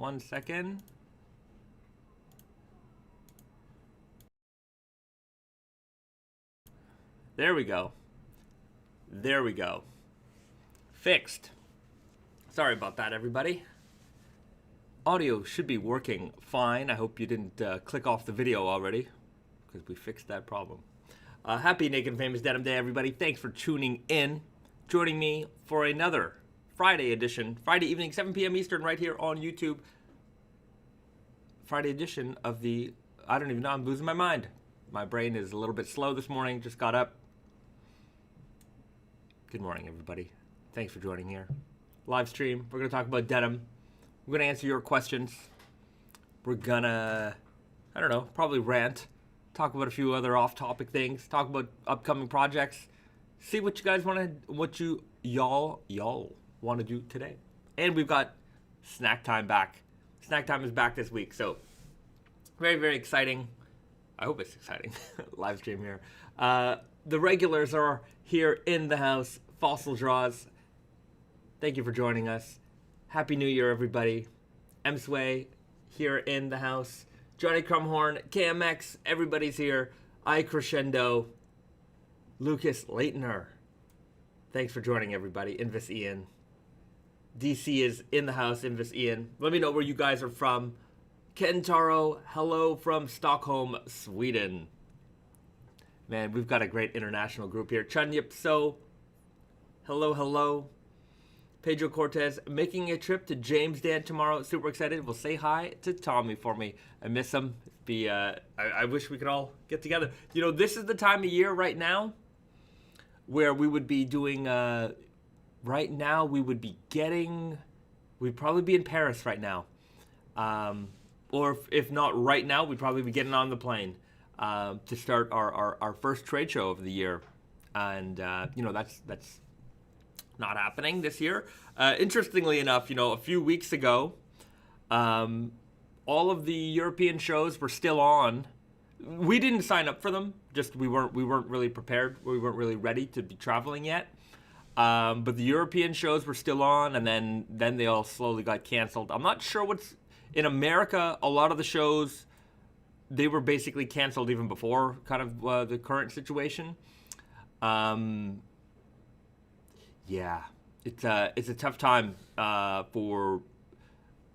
1 second. There we go. There we go. Fixed. Sorry about that, everybody. Audio should be working fine. I hope you didn't click off the video already, because we fixed that problem. Happy Naked Famous Denim Day, everybody. Thanks for tuning in. Joining me for another Friday edition, Friday evening, 7 p.m. Eastern, right here on YouTube. Friday edition of the, I don't even know, I'm losing my mind. My brain is a little bit slow this morning, just got up. Good morning, everybody. Thanks for joining here. Live stream, we're going to talk about denim. We're going to answer your questions. We're going to, I don't know, probably rant. Talk about a few other off-topic things. Talk about upcoming projects. See what you guys want to, what y'all want to do today. And we've got snack time back. Snack time is back this week, so very, very exciting. I hope it's exciting. Live stream here. The regulars are here in the house. Fossil Draws. Thank you for joining us. Happy New Year, everybody. M-Sway here in the house. Johnny Crumhorn, KMX, everybody's here. I Crescendo, Lucas Leitner. Thanks for joining, everybody. Invis Ian. DC is in the house, Invis Ian. Let me know where you guys are from. Kentaro, hello from Stockholm, Sweden. Man, we've got a great international group here. Chun Yip So, hello, hello. Pedro Cortez, making a trip to James Dan tomorrow. Super excited. Well, say hi to Tommy for me. I miss him. I wish we could all get together. You know, this is the time of year right now where we would be doing, right now we would be getting, we'd probably be in Paris right now. Or if not right now, we'd probably be getting on the plane to start our first trade show of the year. And, you know, that's not happening this year. Interestingly enough, you know, a few weeks ago, all of the European shows were still on. We didn't sign up for them. Just we weren't really prepared. We weren't really ready to be traveling yet. But the European shows were still on, and then they all slowly got canceled. I'm not sure what's in America. A lot of the shows, they were basically canceled even before kind of the current situation. Yeah, it's a tough time for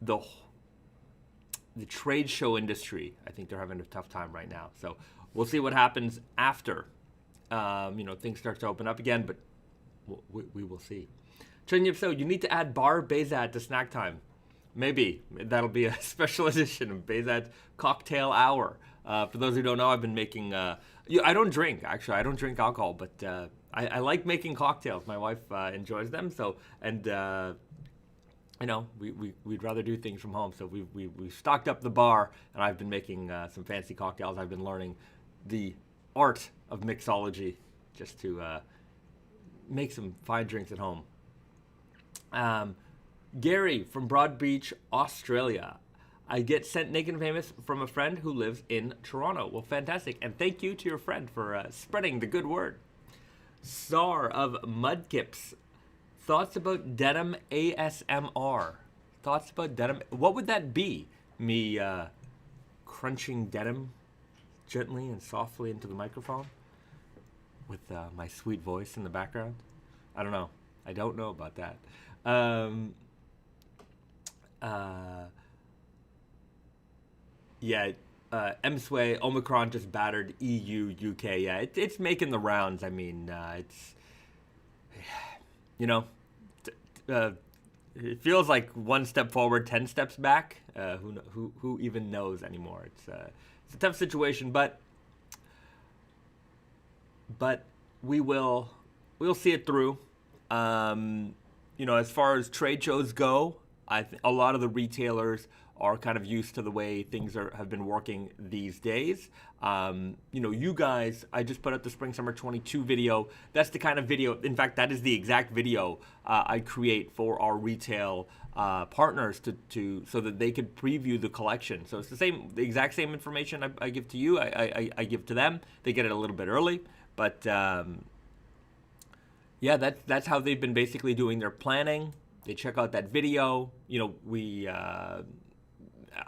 the trade show industry. I think they're having a tough time right now. So we'll see what happens after you know, things start to open up again. But we will see. Chunyip, so you need to add Bar Bezat to snack time. Maybe that'll be a special edition of Bezat Cocktail Hour. For those who don't know, I've been making. I don't drink, actually. I don't drink alcohol, but I like making cocktails. My wife enjoys them. So, and you know, we'd rather do things from home. So we've stocked up the bar, and I've been making some fancy cocktails. I've been learning the art of mixology just to make some fine drinks at home. Gary from Broad Beach, Australia. I get sent Naked and Famous from a friend who lives in Toronto. Well, fantastic. And thank you to your friend for spreading the good word. Czar of Mudkips. Thoughts about denim ASMR. Thoughts about denim. What would that be? Me crunching denim gently and softly into the microphone with my sweet voice in the background? I don't know. I don't know about that. Yeah, M-Sway, Omicron just battered EU, UK. Yeah, it's making the rounds. I mean, it's, you know, it feels like one step forward, 10 steps back. Who even knows anymore? It's a tough situation, but we'll see it through. You know, as far as trade shows go, a lot of the retailers are kind of used to the way things have been working these days. You know, you guys, I just put out the Spring Summer 22 video. That's the kind of video, in fact, that is the exact video I create for our retail partners so that they could preview the collection. So it's the exact same information I give to you, I give to them. They get it a little bit early, but yeah, that's how they've been basically doing their planning. They check out that video. You know,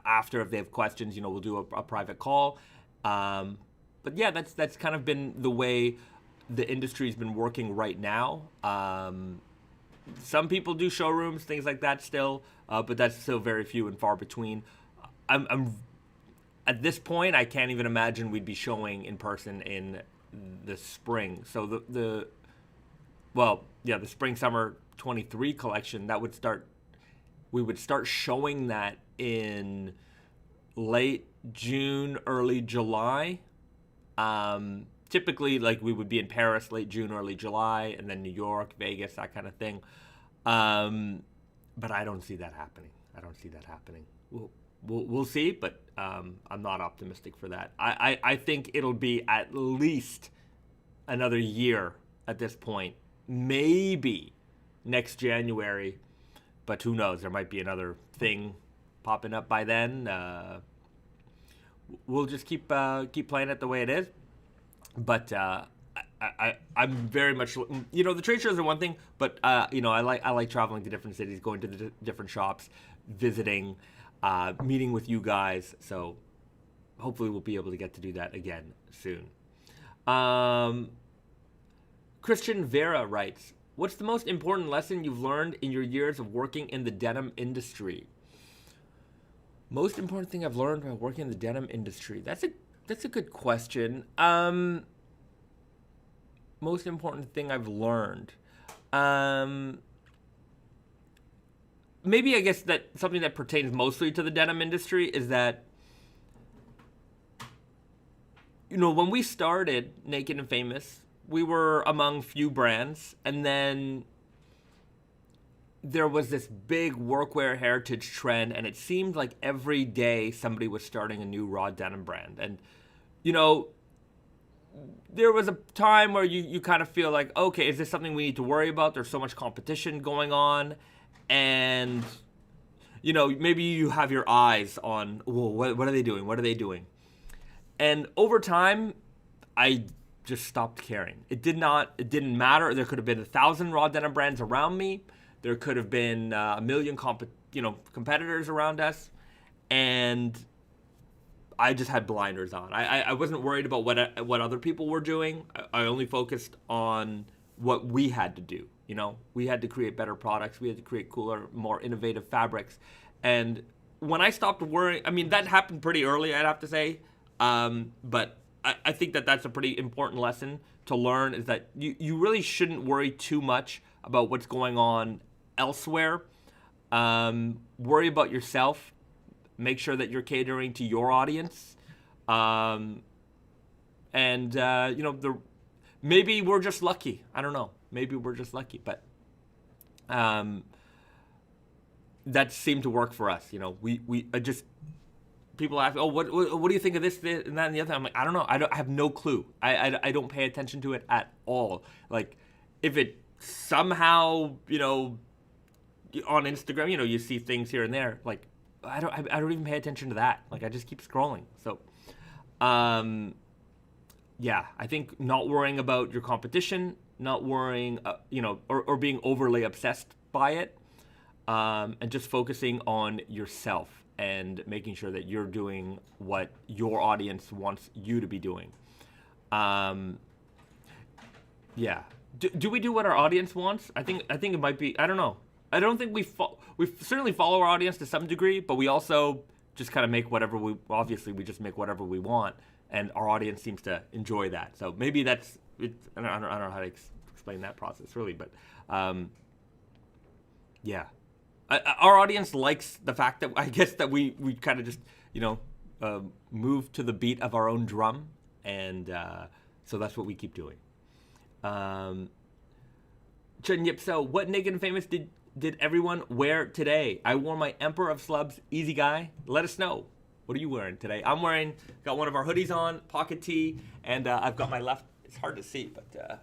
after, if they have questions, we'll do a private call. But yeah, that's kind of been the way the industry's been working right now. Some people do showrooms, things like that still, but that's still very few and far between. I'm at this point, I can't even imagine we'd be showing in person in the spring. So the spring summer 23 collection, we would start showing that in late June, early July. Typically, like, we would be in Paris late June, early July, and then New York, Vegas, that kind of thing. But I don't see that happening. We'll see, but I'm not optimistic for that. I think it'll be at least another year at this point, maybe next January, but who knows? There might be another thing popping up by then. We'll just keep playing it the way it is. But I'm very much, the trade shows are one thing, but I like traveling to different cities, going to the different shops, visiting, meeting with you guys. So hopefully we'll be able to get to do that again soon. Christian Vera writes, what's the most important lesson you've learned in your years of working in the denim industry? Most important thing I've learned while working in the denim industry. That's a good question. Most important thing I've learned. Maybe I guess that something that pertains mostly to the denim industry is that, when we started Naked and Famous, we were among few brands, and then there was this big workwear heritage trend, and it seemed like every day somebody was starting a new raw denim brand. And, there was a time where you kind of feel like, okay, is this something we need to worry about? There's so much competition going on. And, maybe you have your eyes on, well, what are they doing? What are they doing? And over time, I just stopped caring. It didn't matter. There could have been 1,000 raw denim brands around me. There could have been a million competitors around us. And I just had blinders on. I wasn't worried about what other people were doing. I only focused on what we had to do. We had to create better products. We had to create cooler, more innovative fabrics. And when I stopped worrying, that happened pretty early, I'd have to say. But I think that's a pretty important lesson to learn, is that you really shouldn't worry too much about what's going on elsewhere. Worry about yourself. Make sure that you're catering to your audience. Maybe we're just lucky. I don't know. Maybe we're just lucky, but that seemed to work for us. People ask, oh, what do you think of this, and that, and the other? I'm like, I don't know. I have no clue. I don't pay attention to it at all. Like, if it somehow, on Instagram, you see things here and there, like, I don't even pay attention to that. Like, I just keep scrolling. So, yeah, I think not worrying about your competition, not worrying, or being overly obsessed by it, and just focusing on yourself and making sure that you're doing what your audience wants you to be doing. Yeah. Do we do what our audience wants? I think it might be, I don't know. I don't think we certainly follow our audience to some degree, but we also just kind of make whatever we just make whatever we want, and our audience seems to enjoy that. So maybe that's it. I don't know how to explain that process really, but yeah. Our audience likes the fact that, I guess, that we kind of just, move to the beat of our own drum, and so that's what we keep doing. Chen Yipso, what Naked and Famous did everyone wear today? I wore my Emperor of Slubs Easy Guy. Let us know. What are you wearing today? Got one of our hoodies on, pocket tee, and I've got my it's hard to see, but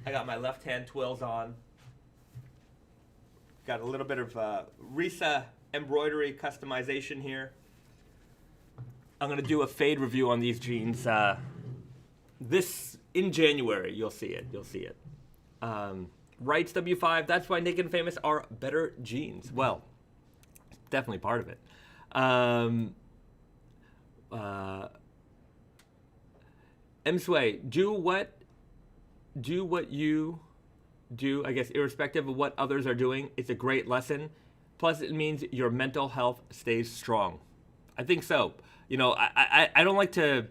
I got my left hand twills on. Got a little bit of Risa embroidery customization here. I'm going to do a fade review on these jeans. This, in January, you'll see it. Wrights W5, that's why Naked and Famous are better jeans. Well, definitely part of it. Sway, do what you do, I guess, irrespective of what others are doing. It's a great lesson. Plus, it means your mental health stays strong. I think so. I don't like to.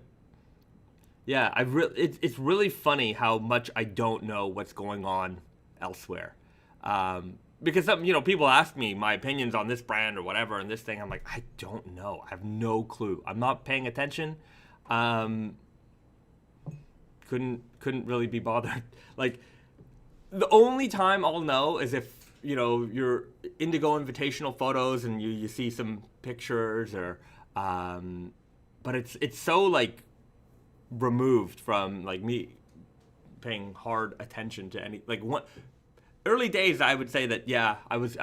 Yeah, it's really funny how much I don't know what's going on elsewhere. Because people ask me my opinions on this brand or whatever and this thing. I'm like, I don't know. I have no clue. I'm not paying attention. Couldn't really be bothered. Like, the only time I'll know is if you're Indigo Invitational photos and you see some pictures or, but it's so like removed from like me paying hard attention to any like what. Early days, I would say that I was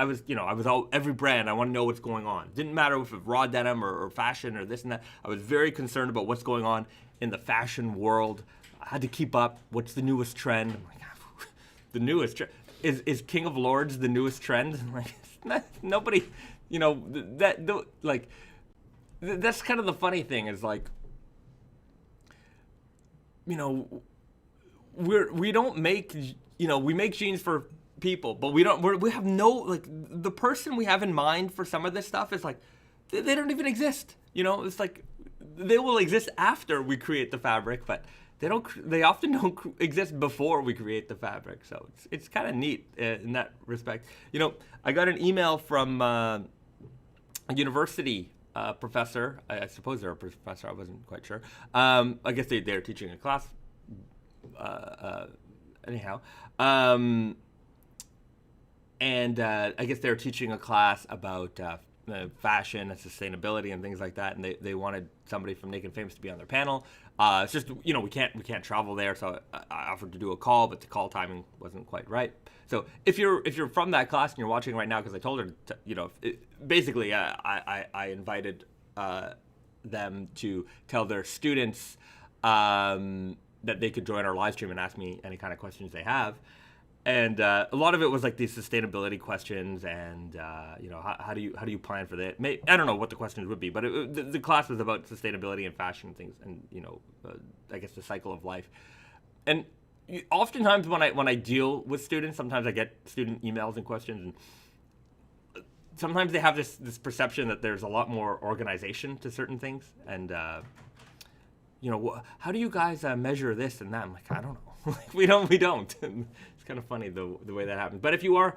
all every brand. I want to know what's going on. Didn't matter if it's raw denim or fashion or this and that. I was very concerned about what's going on in the fashion world. I had to keep up. What's the newest trend? I'm like, the newest trend is King of Lords the newest trend? Like, nobody, that's kind of the funny thing is like, we don't make we make jeans for people, but we have no, like, the person we have in mind for some of this stuff is like they don't even exist. It's like they will exist after we create the fabric, but they often don't exist before we create the fabric. So it's kind of neat in that respect. I got an email from a university professor. I suppose they're a professor. I wasn't quite sure. I guess they're teaching a class. Anyhow, and I guess they're teaching a class about fashion and sustainability and things like that, and they wanted somebody from Naked Famous to be on their panel. It's just we can't travel there, so I offered to do a call, but the call timing wasn't quite right. So if you're from that class and you're watching right now, because I told her basically I invited them to tell their students that they could join our live stream and ask me any kind of questions they have. And a lot of it was like these sustainability questions and, how do you plan for that? I don't know what the questions would be, but the class was about sustainability and fashion and things and, I guess the cycle of life. And oftentimes when I deal with students, sometimes I get student emails and questions, and sometimes they have this perception that there's a lot more organization to certain things. And, how do you guys measure this and that? I'm like, I don't know. we don't. It's kind of funny the way that happens. But if you are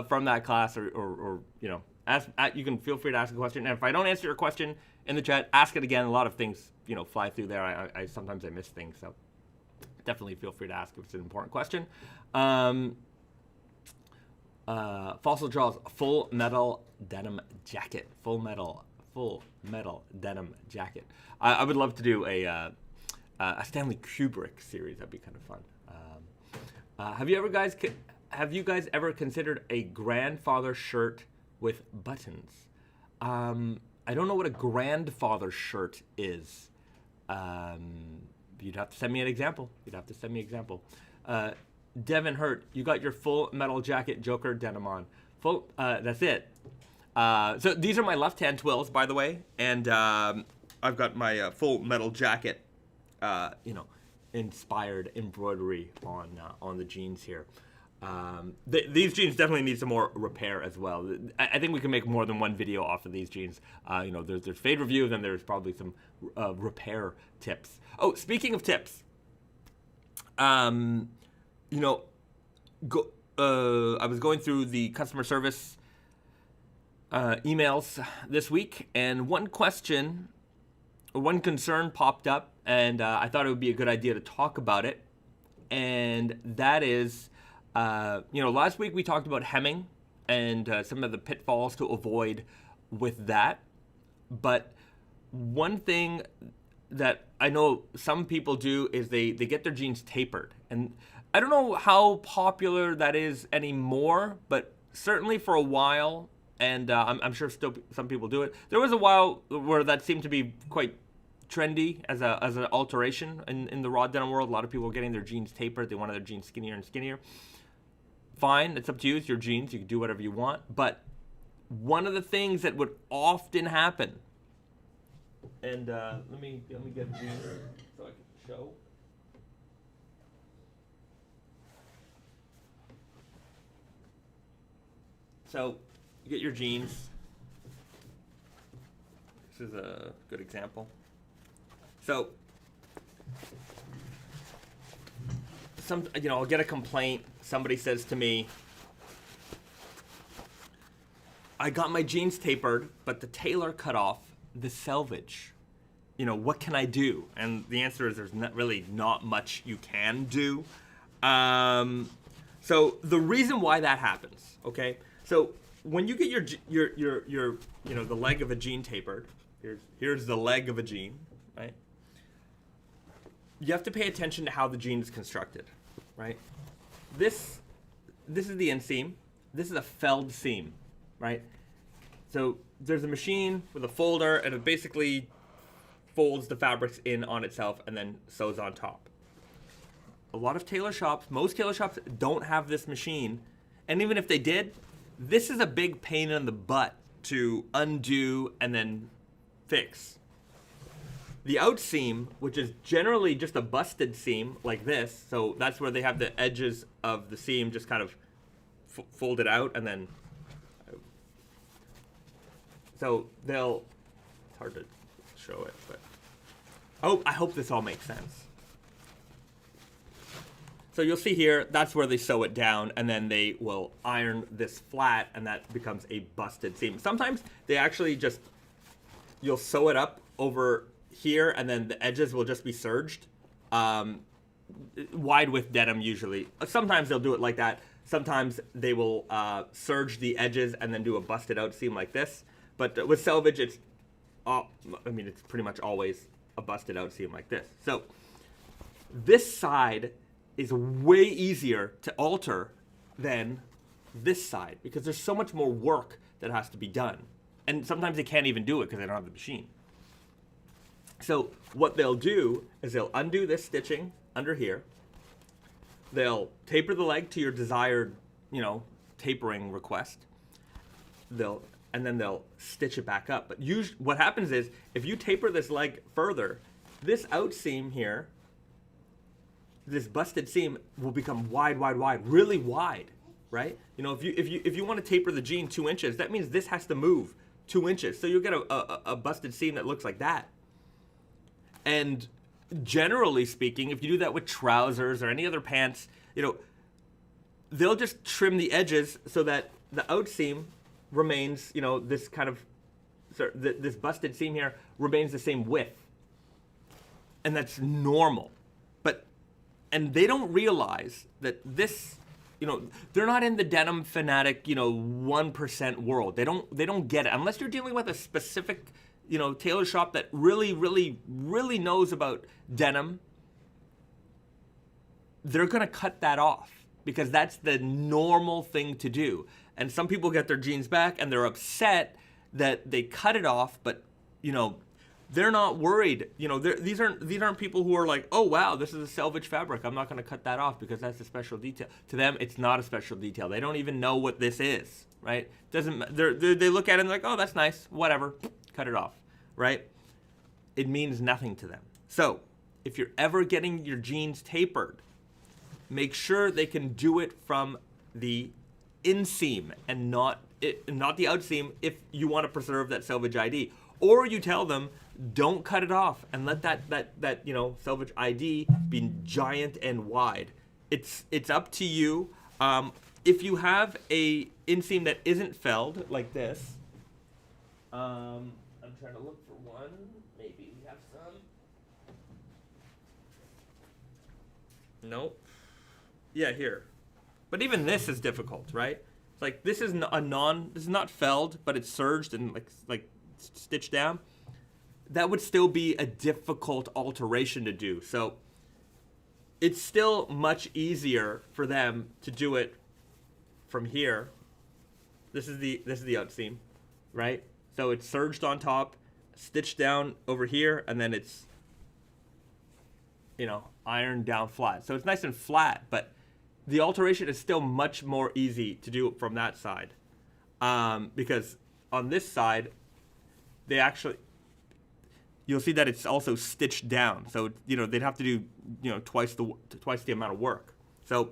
from that class or ask, you can feel free to ask a question. And if I don't answer your question in the chat, ask it again. A lot of things fly through there. I sometimes I miss things, so definitely feel free to ask if it's an important question. Fossil Jaws full metal denim jacket. Full metal denim jacket. I would love to do a Stanley Kubrick series. That'd be kind of fun. Have you guys ever considered a grandfather shirt with buttons? I don't know what a grandfather shirt is. You'd have to send me an example. Devin Hurt, you got your full metal jacket Joker denim on. That's it. So these are my left-hand twills, by the way, and I've got my full metal jacket, inspired embroidery on the jeans here. These jeans definitely need some more repair as well. I think we can make more than one video off of these jeans. There's fade review, then there's probably some repair tips. Oh, speaking of tips, I was going through the customer service emails this week, and one concern popped up, and I thought it would be a good idea to talk about it. And that is, last week we talked about hemming and some of the pitfalls to avoid with that. But one thing that I know some people do is they get their jeans tapered. And I don't know how popular that is anymore, but certainly for a while, and I'm sure still some people do it. There was a while where that seemed to be quite trendy as an alteration in the raw denim world. A lot of people were getting their jeans tapered. They wanted their jeans skinnier and skinnier. Fine, it's up to you. It's your jeans. You can do whatever you want. But one of the things that would often happen And let me get a jean so I can show. So you get your jeans. This is a good example. So I'll get a complaint. Somebody says to me, I got my jeans tapered, but the tailor cut off the selvage. What can I do? And the answer is there's not much you can do. So the reason why that happens, okay? So when you get your the leg of a jean tapered, here's the leg of a jean, right? You have to pay attention to how the jean is constructed, right? This is the inseam. This is a felled seam, right? So there's a machine with a folder, and it basically folds the fabrics in on itself and then sews on top. A lot of tailor shops, most tailor shops don't have this machine, and even if they did, this is a big pain in the butt to undo and then fix. The outseam, which is generally just a busted seam like this, so that's where they have the edges of the seam just kind of folded out, and then so it's hard to show it, but I hope this all makes sense. So you'll see here, that's where they sew it down, and then they will iron this flat, and that becomes a busted seam. Sometimes they actually you'll sew it up over here, and then the edges will just be serged. Wide width denim usually. Sometimes they'll do it like that. Sometimes they will serge the edges and then do a busted out seam like this. But with selvage, it's pretty much always a busted out seam like this. So this side is way easier to alter than this side because there's so much more work that has to be done. And sometimes they can't even do it because they don't have the machine. So what they'll do is they'll undo this stitching under here. They'll taper the leg to your desired, tapering request. And then they'll stitch it back up. But what happens is if you taper this leg further, this outseam here, this busted seam will become wide, really wide, right? If you want to taper the jean 2 inches, that means this has to move 2 inches. So you'll get a busted seam that looks like that. And generally speaking, if you do that with trousers or any other pants, they'll just trim the edges so that the outseam remains, this kind of, this busted seam here remains the same width. And that's normal. And they don't realize that this, they're not in the denim fanatic, 1% world. They don't get it. Unless you're dealing with a specific, tailor shop that really knows about denim, they're going to cut that off because that's the normal thing to do. And some people get their jeans back and they're upset that they cut it off, but, they're not worried. These aren't people who are like, oh wow, this is a selvage fabric. I'm not going to cut that off because that's a special detail. To them, it's not a special detail. They don't even know what this is, right? They look at it and they're like, oh, that's nice, whatever, cut it off, right? It means nothing to them. So if you're ever getting your jeans tapered, make sure they can do it from the inseam and not the outseam if you want to preserve that selvage ID. Or you tell them, don't cut it off and let that selvage ID be giant and wide. It's up to you. If you have a inseam that isn't felled like this, I'm trying to look for one. Maybe we have some. Nope. Yeah, here. But even this is difficult, right? It's like this is this is not felled, but it's serged and like stitched down. That would still be a difficult alteration to do. So it's still much easier for them to do it from here. This is the outseam, right? So it's serged on top, stitched down over here, and then it's ironed down flat. So it's nice and flat, but the alteration is still much more easy to do from that side. Because on this side, you'll see that it's also stitched down. So, they'd have to do, twice the amount of work. So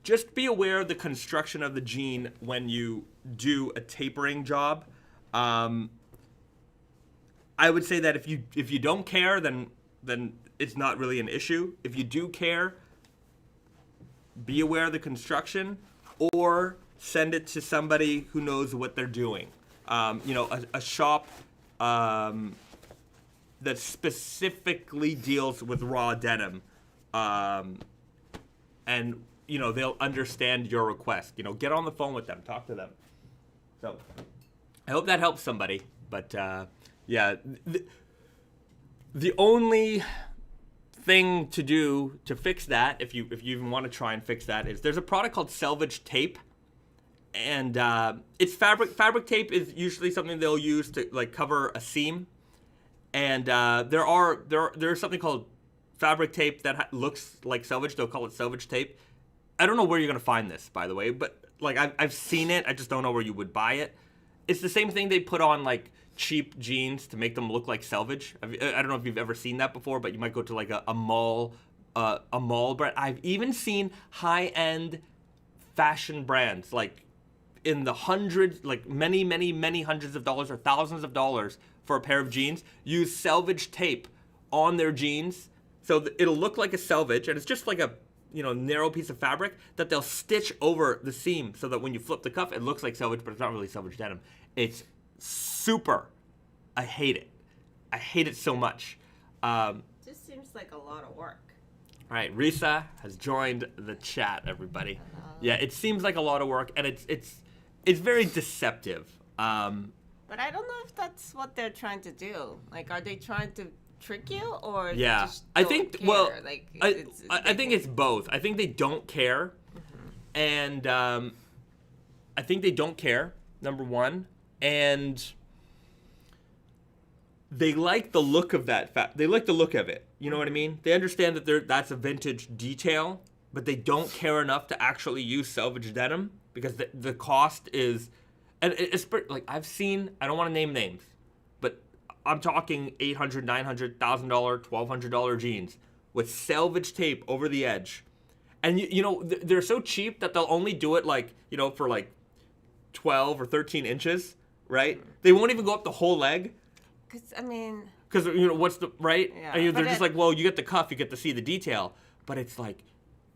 just be aware of the construction of the jean when you do a tapering job. I would say that if you don't care, then it's not really an issue. If you do care, be aware of the construction, or send it to somebody who knows what they're doing. A shop that specifically deals with raw denim, and they'll understand your request. Get on the phone with them, talk to them. So I hope that helps somebody. But yeah, the only thing to do to fix that, if you even want to try and fix that, is there's a product called Selvedge tape, and it's fabric. Fabric tape is usually something they'll use to cover a seam, and there's something called fabric tape that looks like Selvedge. They'll call it Selvedge tape. I don't know where you're gonna find this, by the way, but I've seen it. I just don't know where you would buy it. It's the same thing they put on cheap jeans to make them look like Selvedge. I don't know if you've ever seen that before, but you might go to a mall brand. I've even seen high-end fashion brands in the hundreds, many hundreds of dollars or thousands of dollars for a pair of jeans, use Selvedge tape on their jeans, so it'll look like a Selvedge, and it's just like a narrow piece of fabric that they'll stitch over the seam so that when you flip the cuff, it looks like Selvedge, but it's not really Selvedge denim. It's super. I hate it. I hate it so much. Just seems like a lot of work. All right, Risa has joined the chat, everybody. Yeah, it seems like a lot of work, and it's very deceptive. But I don't know if that's what they're trying to do. Are they trying to trick you, or yeah? They just don't care? I think it's both. I think they don't care, and I think they don't care. Number one, and they like the look of that. They like the look of it. You know what I mean? They understand that that's a vintage detail, but they don't care enough to actually use Selvedge denim because the cost is, and it's I've seen. I don't want to name names, but I'm talking $800, $900, $1,000, $1,200 jeans with Selvedge tape over the edge, and they're so cheap that they'll only do it for 12 or 13 inches, right? They won't even go up the whole leg. Because what's the right? Yeah, and they're just well, you get the cuff, you get to see the detail, but it's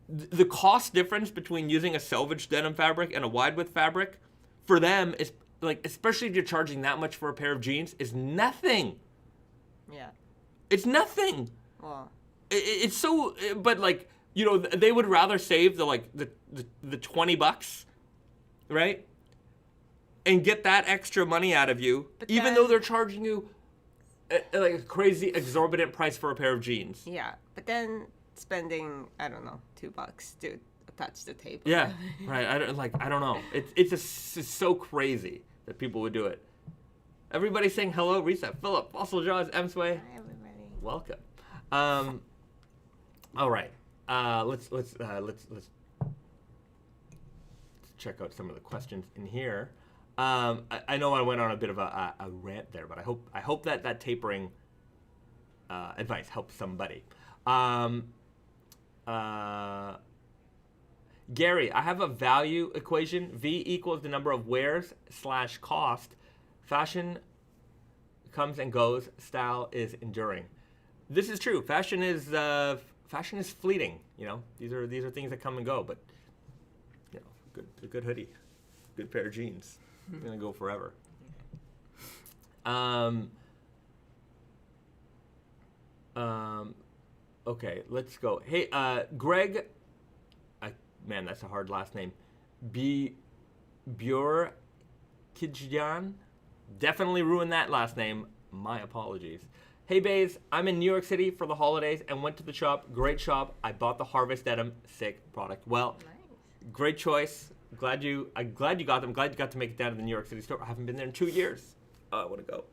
the cost difference between using a Selvedge denim fabric and a wide width fabric for them is especially if you're charging that much for a pair of jeans, is nothing. Yeah. It's nothing. Well. It's so, but they would rather save the $20, right? And get that extra money out of you, even though they're charging you a crazy exorbitant price for a pair of jeans. Yeah, but then spending $2 to attach the tape. Yeah, right. I don't know. It's so crazy that people would do it. Everybody's saying hello, Risa, Philip, Fossil Jaws, M-Sway. Hi, everybody. Welcome. All right. Let's check out some of the questions in here. I know I went on a bit of a rant there, but I hope that tapering advice helps somebody. Gary, I have a value equation. V equals the number of wears / cost. Fashion comes and goes. Style is enduring. This is true. Fashion is fleeting. These are things that come and go. But a good hoodie, good pair of jeans. It's gonna go forever. Okay, let's go. Hey, Greg. Man, that's a hard last name. Björkidjan. Definitely ruined that last name. My apologies. Hey, Bays. I'm in New York City for the holidays and went to the shop. Great shop. I bought the Harvest Denim. Sick product. Well, nice. Great choice. I'm glad you got them. Glad you got to make it down to the New York City store. I haven't been there in 2 years. I want to go.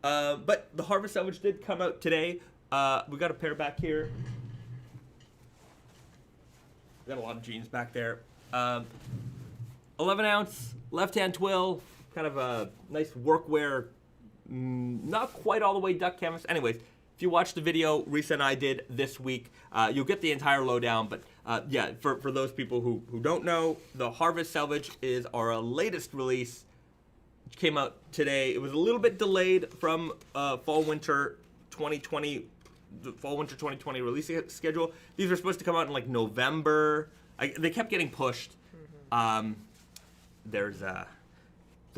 But the Harvest Selvedge did come out today. We got a pair back here. We got a lot of jeans back there. 11 ounce, left hand twill, kind of a nice workwear not quite all the way duck canvas. Anyways, if you watch the video Risa and I did this week, you'll get the entire lowdown. But yeah, for those people who don't know, the Harvest Selvedge is our latest release. Which came out today. It was a little bit delayed from fall-winter 2020, the fall-winter 2020 release schedule. These were supposed to come out in like November. They kept getting pushed. There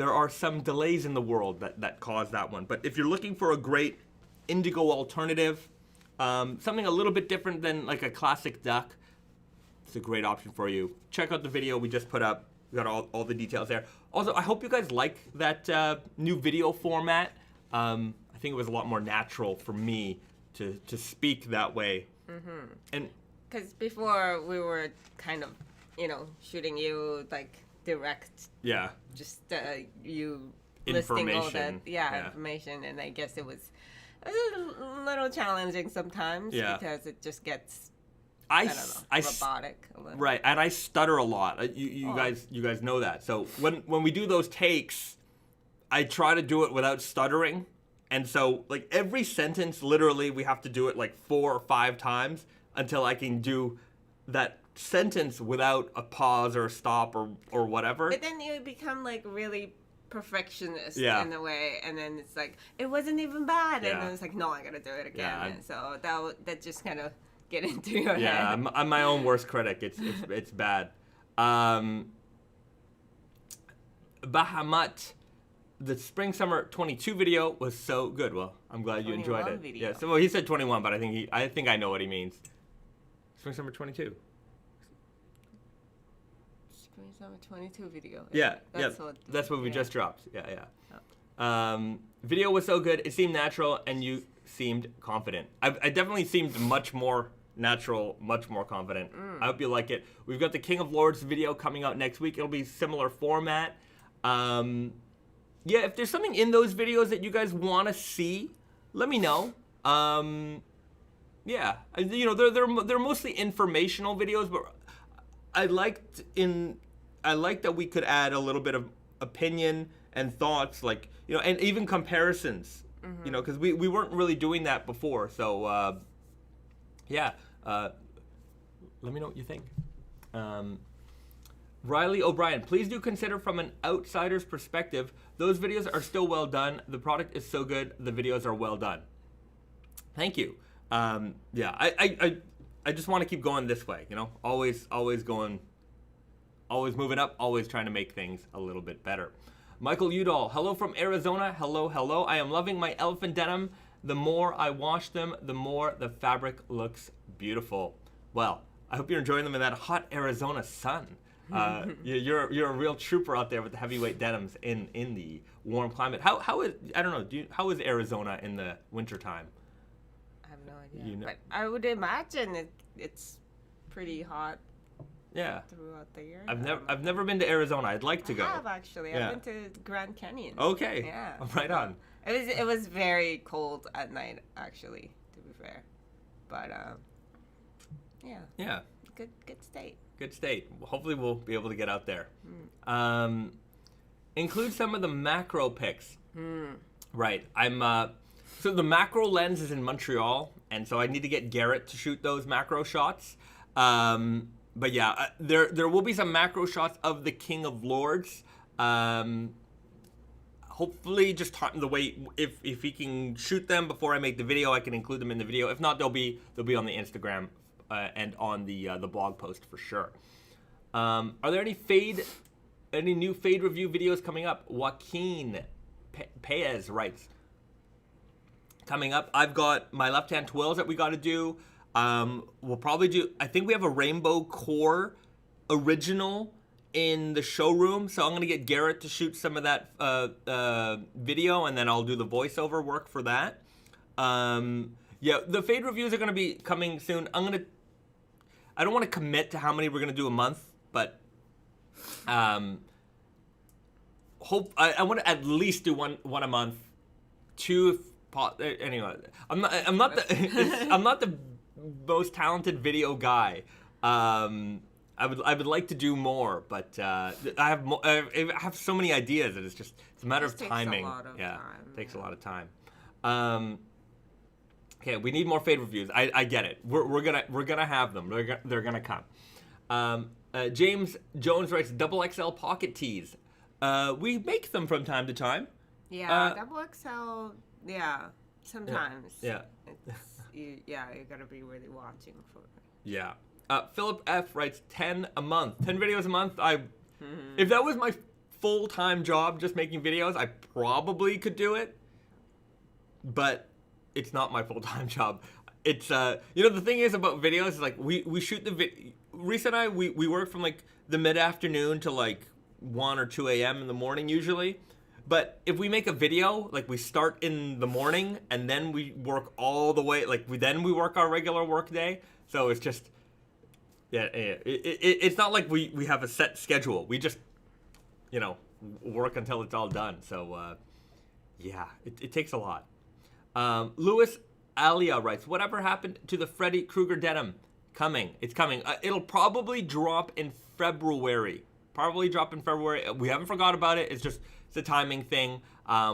are some delays in the world that caused that one. But if you're looking for a great indigo alternative, something a little bit different than like a classic duck, it's a great option for you. Check out the video we just put up. We got all the details there. Also, I hope you guys like that new video format. I think it was a lot more natural for me to speak that way. And because before we were kind of, shooting you like direct. Yeah. Just you listing all that, information, and I guess it was a little challenging sometimes because it just gets. I don't know, robotic a little. Right, and I stutter a lot. You guys know that. So when we do those takes, I try to do it without stuttering. And so like every sentence, literally, we have to do it like 4 or 5 times until I can do that sentence without a pause or a stop or whatever. But then you become like really perfectionist in a way, and then it's like it wasn't even bad, and then it's like no, I gotta do it again. And so that just kind of get into your head. Yeah, I'm my own worst critic. It's bad. Bahamut, the spring summer 22 video was so good. Well, I'm glad you enjoyed it. Video. Yeah. So well, he said 21, but I think I know what he means. Spring summer 22. Spring summer 22 video. Yeah. That's what we just dropped. Video was so good. It seemed natural, and you seemed confident. I definitely seemed much more natural, much more confident. I hope you like it. We've got the King of Lords video coming out next week. It'll be similar format. If there's something in those videos that you guys want to see, let me know. They're mostly informational videos, but I liked that we could add a little bit of opinion and thoughts, like, and even comparisons. Because we weren't really doing that before. So, let me know what you think. Riley O'Brien, please do consider from an outsider's perspective. Those videos are still well done. The product is so good. The videos are well done. Thank you. I just want to keep going this way. Always going, always moving up, always trying to make things a little bit better. Michael Udall, hello from Arizona. Hello. I am loving my elephant denim. The more I wash them, the more the fabric looks beautiful. Well, I hope you're enjoying them in that hot Arizona sun. You're a real trooper out there with the heavyweight denims in the warm climate. How is Arizona in the wintertime? I have no idea. But I would imagine it's pretty hot. Yeah. Throughout the year. I've never been to Arizona. I'd like to go. I have actually. Yeah. I've been to Grand Canyon. Okay. Yeah. Right on. It was very cold at night, actually, to be fair. But yeah. Yeah. Good state. Good state. Hopefully we'll be able to get out there. Include some of the macro pics. Right. So the macro lens is in Montreal, and so I need to get Garrett to shoot those macro shots. But yeah, there will be some macro shots of the King of Lords. Hopefully, just the way if he can shoot them before I make the video, I can include them in the video. If not, they'll be on the Instagram and on the blog post for sure. Are there any new fade review videos coming up? Joaquin Paez writes. Coming up, I've got my left hand twirls that we got to do. We'll probably do, I think we have a rainbow core original in the showroom, so I'm going to get Garrett to shoot some of that video, and then I'll do the voiceover work for that. The fade reviews are going to be coming soon. I don't want to commit to how many we're going to do a month, but I want to at least do one a month. 2 anyway, I'm not the most talented video guy. I would like to do more, but I have so many ideas that it's a matter of timing. It takes a lot of time. Okay, we need more fade reviews. I get it. We're gonna have them. They're gonna come. James Jones writes XXL pocket tees. We make them from time to time. Yeah, XXL. Yeah, sometimes. Yeah. You gotta be really watching for it. Yeah. Philip F writes 10 a month. 10 videos a month. If that was my full-time job, just making videos, I probably could do it. But it's not my full-time job. It's the thing is about videos is like we shoot the video. Risa and I we work from like the mid-afternoon to like 1 or 2 a.m. in the morning usually. But if we make a video, like we start in the morning and then we work all the way, like we work our regular work day. So it's just, it's not like we have a set schedule. We just, work until it's all done. So, it takes a lot. Louis Alia writes, whatever happened to the Freddy Krueger denim? It's coming. It'll probably drop in February. We haven't forgot about it. It's a timing thing.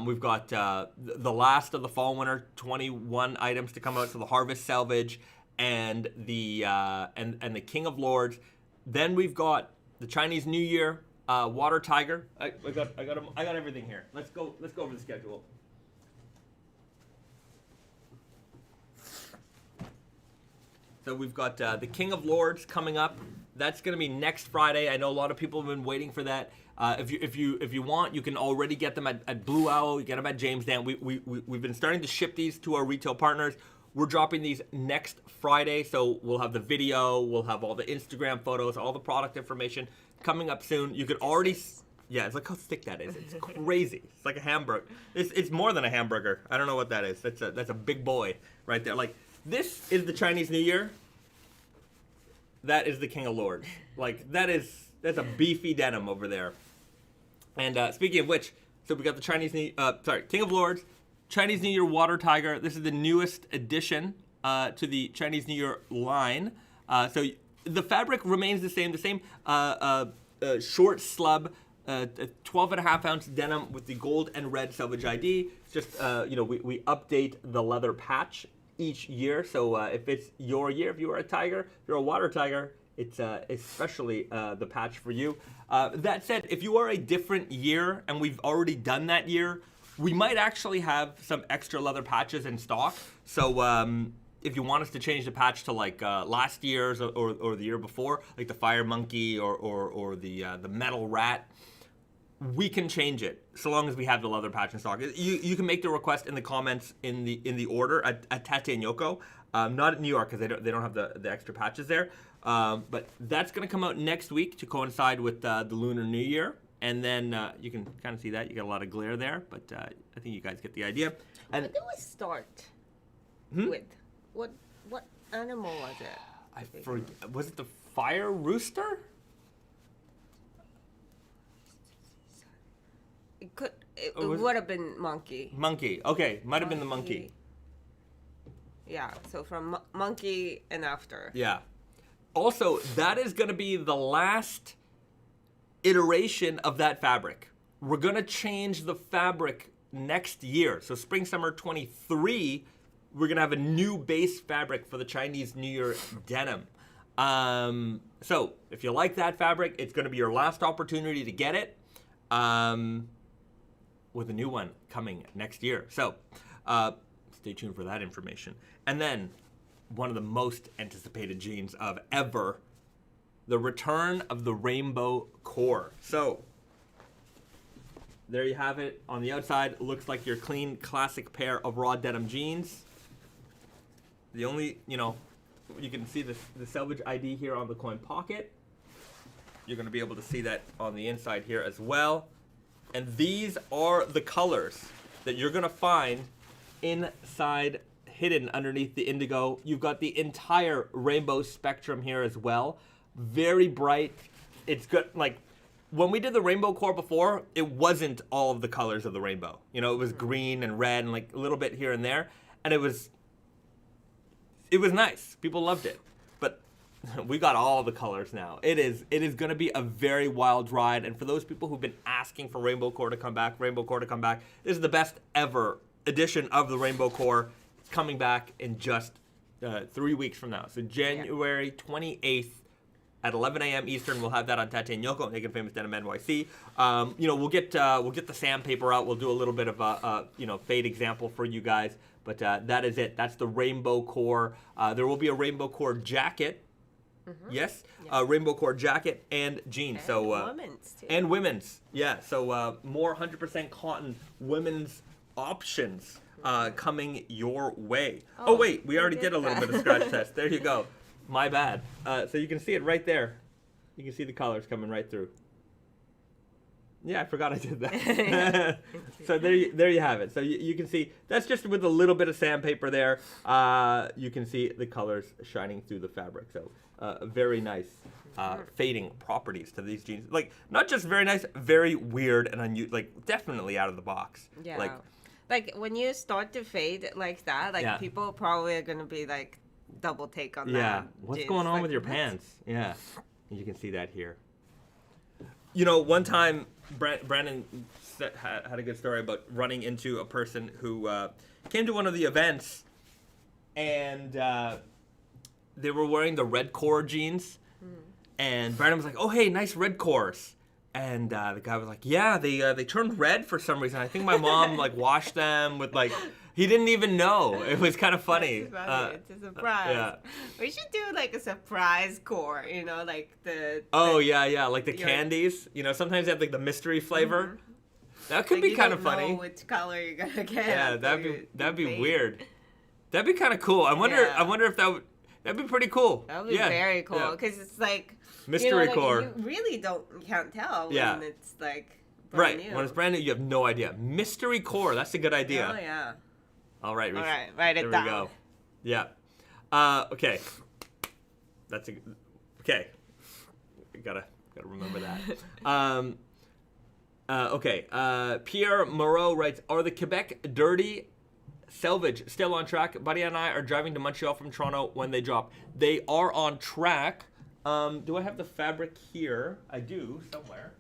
We've got the last of the fall winter 21 items to come out. So the Harvest Selvedge and the and the King of Lords. Then we've got the Chinese New Year Water Tiger. I got everything here. Let's go over the schedule. So we've got the King of Lords coming up. That's going to be next Friday. I know a lot of people have been waiting for that. If you want, you can already get them at Blue Owl. You get them at James Dan. We've been starting to ship these to our retail partners. We're dropping these next Friday, so we'll have the video, we'll have all the Instagram photos, all the product information coming up soon. You could already, it's like how thick that is. It's crazy. It's like a hamburger. It's more than a hamburger. I don't know what that is. That's a big boy right there. Like this is the Chinese New Year. That is the King of Lords. Like that's a beefy denim over there. And speaking of which, so we got the King of Lords, Chinese New Year Water Tiger. This is the newest addition to the Chinese New Year line. So the fabric remains the same short slub, 12.5 ounce denim with the gold and red Selvedge ID. It's just, we update the leather patch each year. So if it's your year, if you are a tiger, if you're a water tiger, it's especially the patch for you. That said, if you are a different year and we've already done that year, we might actually have some extra leather patches in stock. So if you want us to change the patch to like last year's or the year before, like the fire monkey or the metal rat, we can change it so long as we have the leather patch in stock. You can make the request in the comments in the order at Tate and Yoko, not at New York because they don't have the extra patches there. But that's gonna come out next week to coincide with the Lunar New Year, and then you can kind of see that you got a lot of glare there, but I think you guys get the idea. And what did we start with? What animal was it? I forget. Was it the fire rooster? It would have been monkey. Monkey. Okay, might have been the monkey. Yeah, so from monkey and after. Yeah. Also, that is going to be the last iteration of that fabric. We're going to change the fabric next year. So spring, summer 23, we're going to have a new base fabric for the Chinese New Year denim. So if you like that fabric, it's going to be your last opportunity to get it. With a new one coming next year. So stay tuned for that information. And then one of the most anticipated jeans of ever, the return of the rainbow core. So there you have it. On the outside, it looks like your clean classic pair of raw denim jeans. The only, you can see the Selvedge ID here on the coin pocket. You're going to be able to see that on the inside here as well. And these are the colors that you're going to find inside, hidden underneath the indigo. You've got the entire rainbow spectrum here as well. Very bright. It's good. Like, when we did the rainbow core before, it wasn't all of the colors of the rainbow. It was green and red and like a little bit here and there. And it was nice. People loved it. But we got all the colors now. It is going to be a very wild ride. And for those people who've been asking for Rainbow Core to come back, this is the best ever edition of the Rainbow Core. It's coming back in just 3 weeks from now. So January 28th at 11 a.m. Eastern, we'll have that on Tate and Yoko, Naked Famous Denim NYC. We'll get the sandpaper out. We'll do a little bit of a fade example for you guys. But that is it. That's the Rainbow Core. There will be a Rainbow Core jacket. Mm-hmm. Yes, Rainbow Core jacket and jeans. And women's too. And women's, yeah. So more 100% cotton women's options coming your way. Oh wait, we already did a little bit of scratch test. There you go. My bad. So you can see it right there. You can see the colors coming right through. Yeah, I forgot I did that. So there you have it. So you can see that's just with a little bit of sandpaper there. You can see the colors shining through the fabric. So very nice fading properties to these jeans. Like not just very nice, very weird and unusual. Like definitely out of the box. Yeah. Like when you start to fade like that, like people probably are gonna be like double take on that. Yeah. What's going on with your pants? Yeah. You can see that here. You know, one time Brandon had a good story about running into a person who came to one of the events and they were wearing the red core jeans. And Brandon was like, oh, hey, nice red cores. And the guy was like, yeah, they turned red for some reason. I think my mom like washed them with like, he didn't even know. It was kind of funny. It's funny. It's a surprise. Yeah. We should do like a surprise core, like the like the candies. Sometimes they have like the mystery flavor. Mm-hmm. That could be kind of funny. You don't know which color you're gonna get. Yeah, that'd be weird. That'd be kind of cool. I wonder if that'd be pretty cool. That would be very cool because it's like mystery core. You really can't tell when it's like brand new. When it's brand new, you have no idea. Mystery core. That's a good idea. Oh yeah. All right, Risa. All right, write it down. There we go. Yeah. Okay. Okay. Gotta remember that. Okay. Pierre Moreau writes, are the Quebec dirty Selvedge still on track? Buddy and I are driving to Montreal from Toronto when they drop. They are on track. Do I have the fabric here? I do, somewhere.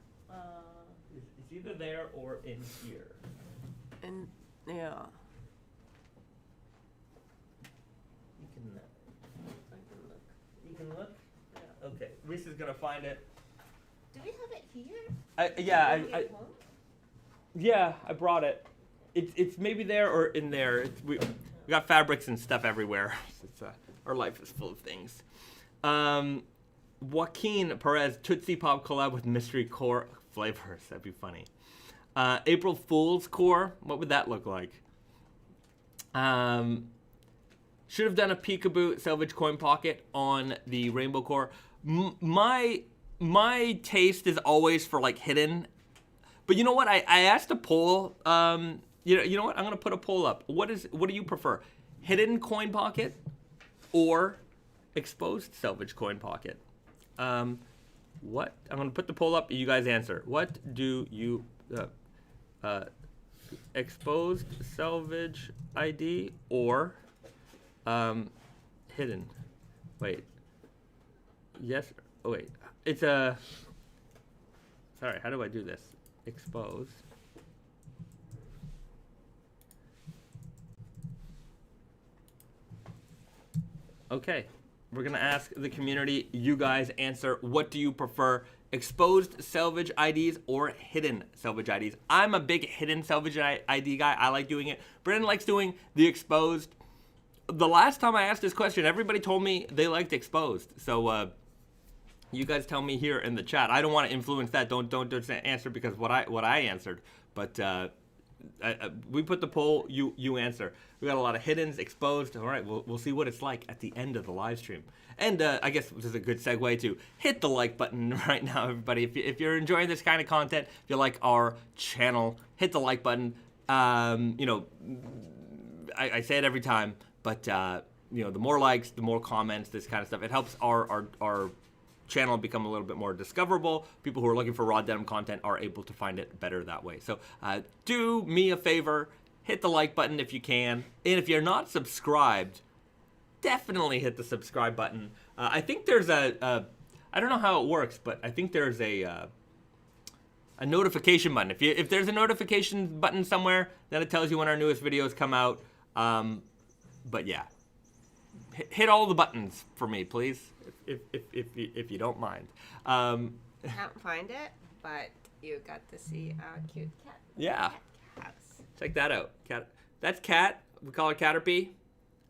It's either there or in here. Yeah. You can look? Yeah. Okay. Risa's gonna find it. Do we have it here? I brought it. It's maybe there or in there. We got fabrics and stuff everywhere. Our life is full of things. Joaquin Perez, Tootsie Pop collab with mystery core flavors. That'd be funny. April Fool's core. What would that look like? Should have done a peekaboo Selvedge coin pocket on the Rainbow Core. My taste is always for like hidden. But you know what? I asked a poll. You know what? I'm gonna put a poll up. What do you prefer? Hidden coin pocket or exposed Selvedge coin pocket? What? I'm gonna put the poll up. You guys answer. What do you exposed Selvedge ID or hidden? Wait. Yes. Oh wait. It's a. Sorry. How do I do this? Exposed. Okay. We're gonna ask the community. You guys answer. What do you prefer? Exposed Selvedge IDs or hidden Selvedge IDs? I'm a big hidden Selvedge ID guy. I like doing it. Brandon likes doing the exposed. The last time I asked this question, everybody told me they liked exposed. So you guys tell me here in the chat. I don't want to influence that. Don't just answer because what I answered. But we put the poll. You answer. We got a lot of hiddens, exposed. All right, we'll see what it's like at the end of the live stream. And I guess this is a good segue to hit the like button right now, everybody. If you're enjoying this kind of content, if you like our channel, hit the like button. I say it every time, but the more likes, the more comments, this kind of stuff. It helps our channel become a little bit more discoverable. People who are looking for raw denim content are able to find it better that way. So do me a favor, hit the like button if you can. And if you're not subscribed, definitely hit the subscribe button. I think there's I don't know how it works, but I think there's a notification button. If there's a notification button somewhere, then it tells you when our newest videos come out. But yeah, hit all the buttons for me, please, if you don't mind. Can't find it, but you got to see our cute cat. Yeah. Check that out. Cat. That's Cat. We call her Caterpie,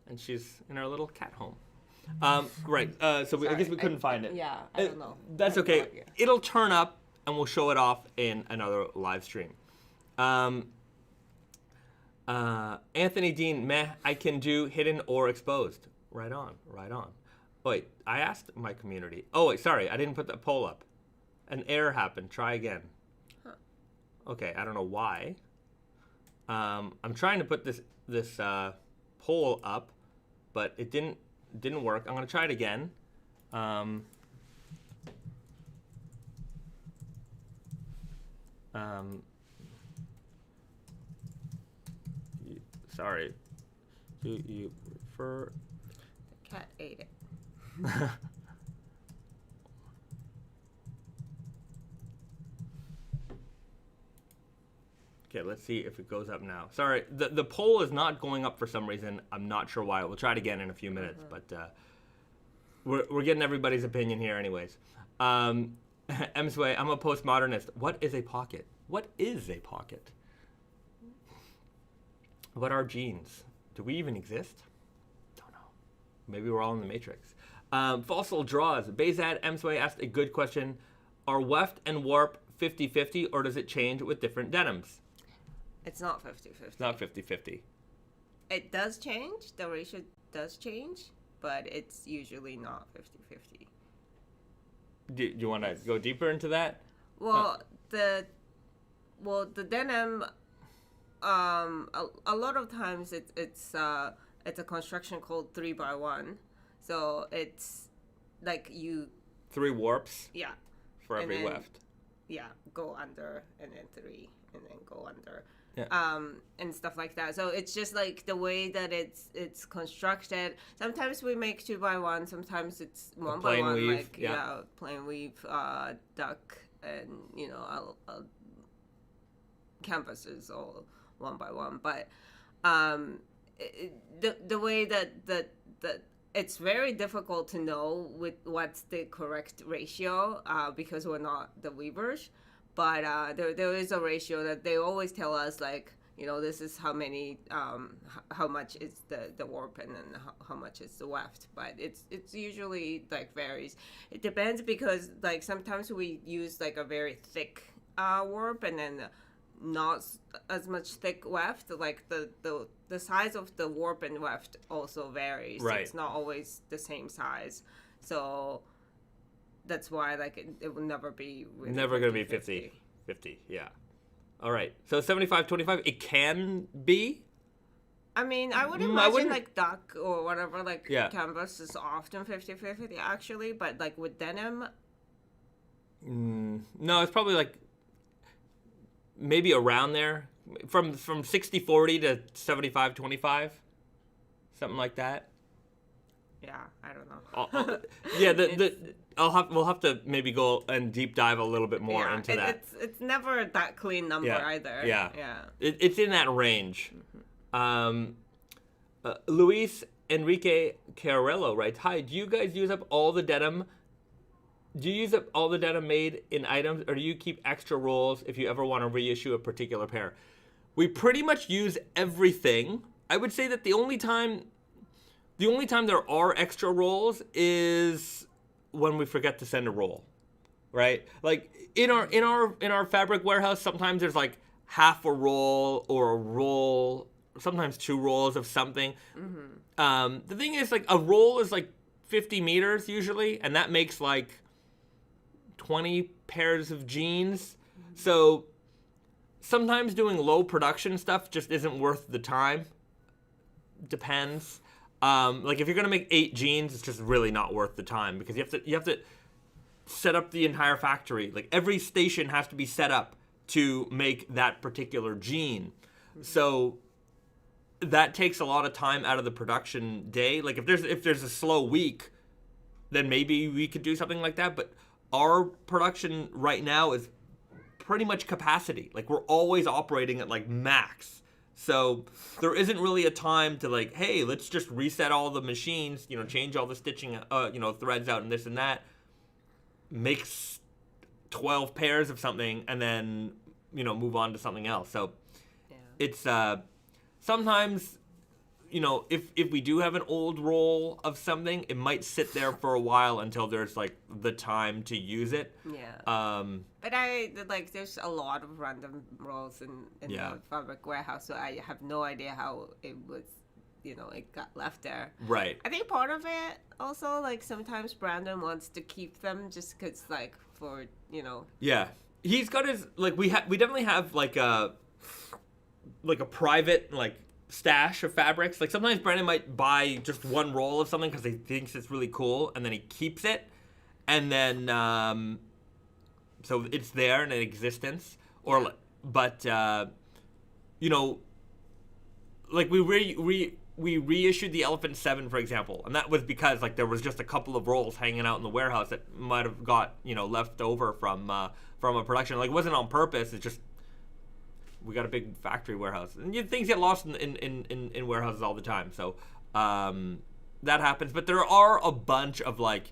and she's in our little cat home. Right. I guess we couldn't find it. Yeah, I don't know. That's okay. It'll turn up, and we'll show it off in another live stream. Anthony Dean, meh, I can do hidden or exposed. Right on. Wait, I asked my community. Oh, wait, sorry. I didn't put the poll up. An error happened. Try again. Huh. Okay, I don't know why. I'm trying to put this poll up, but it didn't work. I'm going to try it again. Sorry. Do you prefer... The cat ate it. Okay, let's see if it goes up now. Sorry, the poll is not going up for some reason. I'm not sure why. We'll try it again in a few minutes, but we're getting everybody's opinion here anyways. Msway, I'm a postmodernist. What is a pocket? What is a pocket? What are jeans? Do we even exist? Don't know. Maybe we're all in the Matrix. Fossil draws. Bayzad Msway asked a good question. Are weft and warp 50-50, or does it change with different denims? It's not 50-50. It's not 50-50. It does change. The ratio does change, but it's usually not 50-50. Do you want to go deeper into that? Well, the denim, a lot of times it's a construction called 3x1, so it's like you 3 warps. Yeah. For every weft. Yeah, go under and then 3 and then go under. Yeah. And stuff like that. So it's just like the way that it's constructed. Sometimes we make 2x1. Sometimes it's 1x1. Weave, like plain weave, duck, and canvases all 1x1. But the way that it's very difficult to know what's the correct ratio because we're not the weavers. But there is a ratio that they always tell us, like, this is how many, how much is the warp and then how much is the weft. But it's usually, like, varies. It depends because, like, sometimes we use, like, a very thick warp and then not as much thick weft. Like, the size of the warp and weft also varies. Right. It's not always the same size. So... That's why, like, it will never be... Really never going to be 50, yeah. All right. So 75-25, it can be? I mean, I would imagine, like, duck or whatever, like, canvas is often 50-50, actually. But, like, with denim... No, it's probably, like, maybe around there. From 60-40 to 75-25. Something like that. Yeah, I don't know. We'll have to maybe go and deep dive a little bit more into that. It's never that clean number either. Yeah. It's in that range. Mm-hmm. Luis Enrique Carrello writes, "Hi, do you guys use up all the denim? Do you use up all the denim made in items, or do you keep extra rolls if you ever want to reissue a particular pair?" We pretty much use everything. I would say that the only time there are extra rolls is when we forget to send a roll, right? Like in our fabric warehouse, sometimes there's like half a roll or a roll, sometimes 2 rolls of something. Mm-hmm. The thing is, like, a roll is like 50 meters usually, and that makes like 20 pairs of jeans. Mm-hmm. So sometimes doing low production stuff just isn't worth the time. Depends. Like if you're gonna make 8 jeans, it's just really not worth the time because you have to set up the entire factory. Like every station has to be set up to make that particular jean. Mm-hmm. So that takes a lot of time out of the production day. Like if there's a slow week, then maybe we could do something like that. But our production right now is pretty much capacity. Like we're always operating at like max. So there isn't really a time to like, hey, let's just reset all the machines, change all the stitching, threads out and this and that. Make 12 pairs of something and then, move on to something else. So it's sometimes, if we do have an old roll of something, it might sit there for a while until there's like the time to use it. Yeah. But there's a lot of random rolls in the fabric warehouse, so I have no idea how it was, it got left there. Right. I think part of it also, like sometimes Brandon wants to keep them just because, like, for, Yeah. He's got his, like, we definitely have like a private, like, stash of fabrics. Like sometimes Brandon might buy just one roll of something because he thinks it's really cool, and then he keeps it, and then so it's there in existence. Or but like we reissued the Elephant 7, for example, and that was because like there was just a couple of rolls hanging out in the warehouse that might have got left over from a production. Like it wasn't on purpose. It's just we got a big factory warehouse, and things get lost in warehouses all the time. So that happens. But there are a bunch of like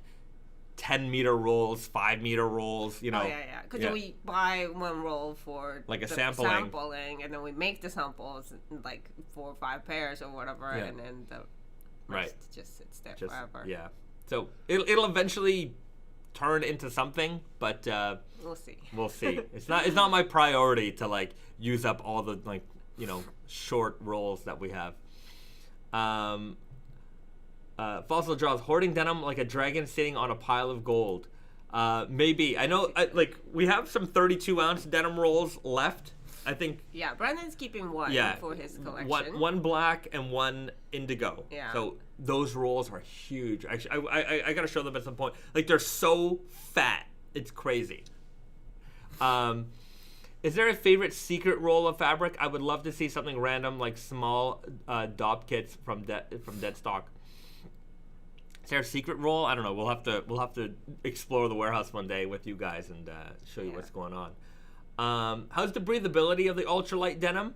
10-meter rolls, 5-meter rolls. Oh yeah. Because we buy one roll for like a sampling, and then we make the samples like 4 or 5 pairs or whatever, and then the rest just sits there forever. Yeah. So it'll eventually turn into something, but we'll see. We'll see. It's not my priority to like use up all the like short rolls that we have. Fossil draws hoarding denim like a dragon sitting on a pile of gold. Maybe I know. We have some 32-ounce denim rolls left. I think. Yeah, Brandon's keeping one for his collection. One black and one indigo. Yeah. So those rolls are huge. Actually, I gotta show them at some point. Like they're so fat, it's crazy. Is there a favorite secret roll of fabric? I would love to see something random like small dop kits from dead stock. Is there a secret roll? I don't know. We'll have to explore the warehouse one day with you guys and show you what's going on. How's the breathability of the ultralight denim?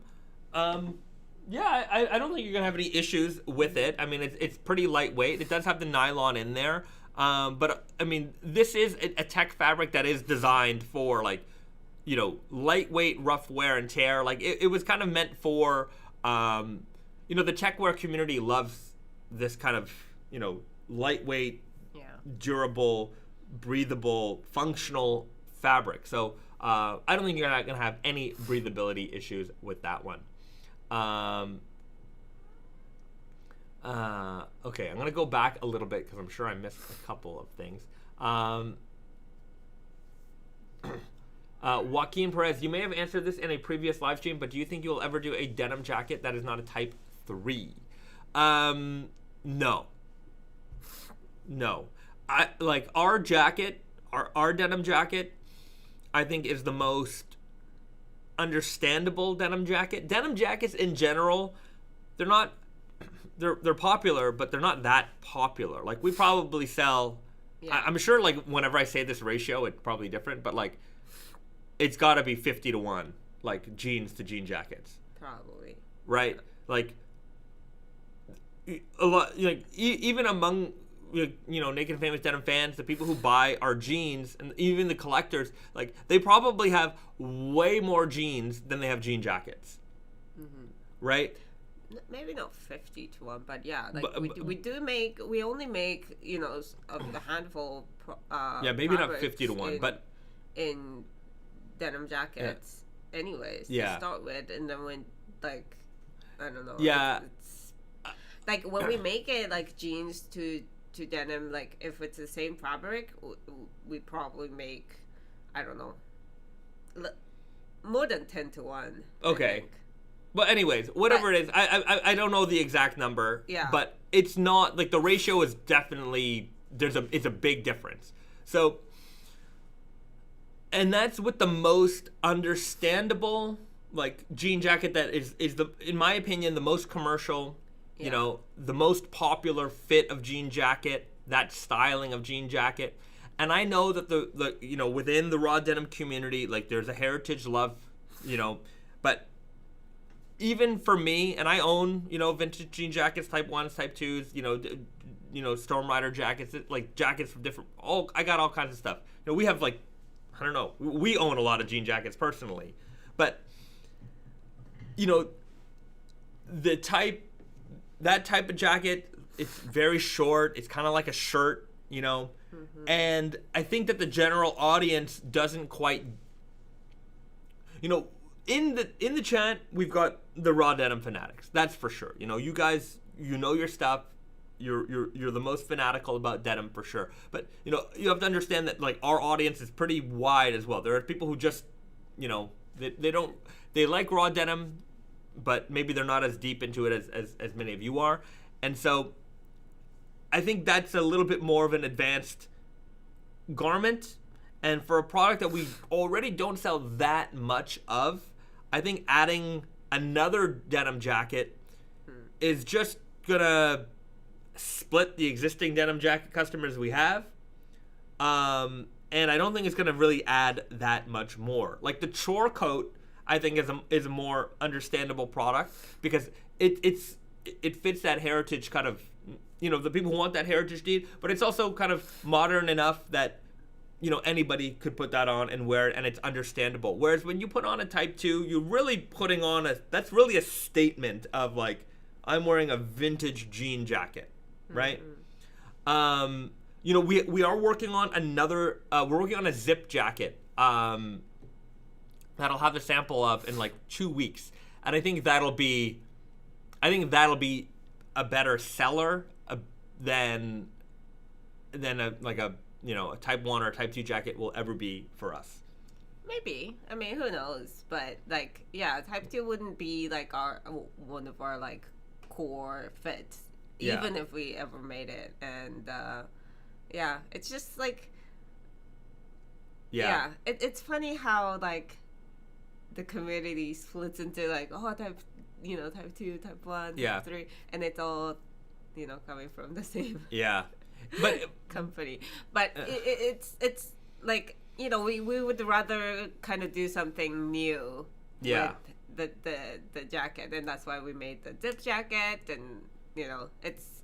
Yeah, I don't think you're gonna have any issues with it. I mean, it's pretty lightweight. It does have the nylon in there, but I mean, this is a tech fabric that is designed for like, lightweight, rough wear and tear. Like it was kind of meant for, the tech wear community loves this kind of, lightweight, durable, breathable, functional fabric. So I don't think you're not gonna have any breathability issues with that one. Okay, I'm gonna go back a little bit because I'm sure I missed a couple of things. Joaquin Perez, you may have answered this in a previous live stream, but do you think you will ever do a denim jacket that is not a type 3? No. I like our jacket, our denim jacket, I think is the most understandable denim jacket. Denim jackets in general, they're popular, but they're not that popular. Like we probably sell, I'm sure like whenever I say this ratio, it's probably different, but like it's got to be 50-1, like jeans to jean jackets. Probably. Right? Like a lot, like even among Naked Famous Denim fans, the people who buy our jeans, and even the collectors, like they probably have way more jeans than they have jean jackets. Mm-hmm. Right? Maybe not 50-1, but yeah, like we only make a handful. Maybe not 50-1, but in denim jackets, anyways. To start with, and then when like I don't know. Yeah. It's like when we make it like jeans to denim, like if it's the same fabric, we probably make, I don't know, more than 10-1. Okay. But anyways, whatever it is, I don't know the exact number. Yeah. But it's not like the ratio is definitely it's a big difference. So, and that's with the most understandable like jean jacket that is the, in my opinion, the most commercial, you know, the most popular fit of jean jacket, that styling of jean jacket. And I know that the you know, within the raw denim community, like there's a heritage love, you know, but even for me, and I own, you know, vintage jean jackets, type 1s, type 2s, you know, Storm Rider jackets, like jackets from different, I got all kinds of stuff. You know, we have like, I don't know, we own a lot of jean jackets personally, but, you know, that type of jacket, it's very short, it's kind of like a shirt, you know, and I think that the general audience doesn't quite, you know, in the chat, we've got the raw denim fanatics. That's for sure. You know, you guys, you know your stuff. You're the most fanatical about denim for sure. But you know, you have to understand that like our audience is pretty wide as well. There are people who just, you know, they like raw denim, but maybe they're not as deep into it as many of you are. And so I think that's a little bit more of an advanced garment. And for a product that we already don't sell that much of, I think adding another denim jacket is just gonna split the existing denim jacket customers we have. And I don't think it's gonna really add that much more. Like the chore coat, I think is a more understandable product because it fits that heritage kind of, you know, the people who want that heritage need, but it's also kind of modern enough that, you know, anybody could put that on and wear it, and it's understandable. Whereas when you put on a type 2, you're really putting on that's really a statement of like, I'm wearing a vintage jean jacket, right? You know, we are working on we're working on a zip jacket that'll have a sample of in like 2 weeks, and I think that'll be a better seller than a you know, a type 1 or a type 2 jacket will ever be for us. Maybe. I mean, who knows? But like, yeah, type 2 wouldn't be like one of our like core fits, even if we ever made it. And yeah, it's just like, it's funny how like the community splits into like, type 2, type 1, type 3, and it's all, you know, coming from the same but company. But it's like, you know, we would rather kind of do something new with the jacket, and that's why we made the zip jacket. And you know, it's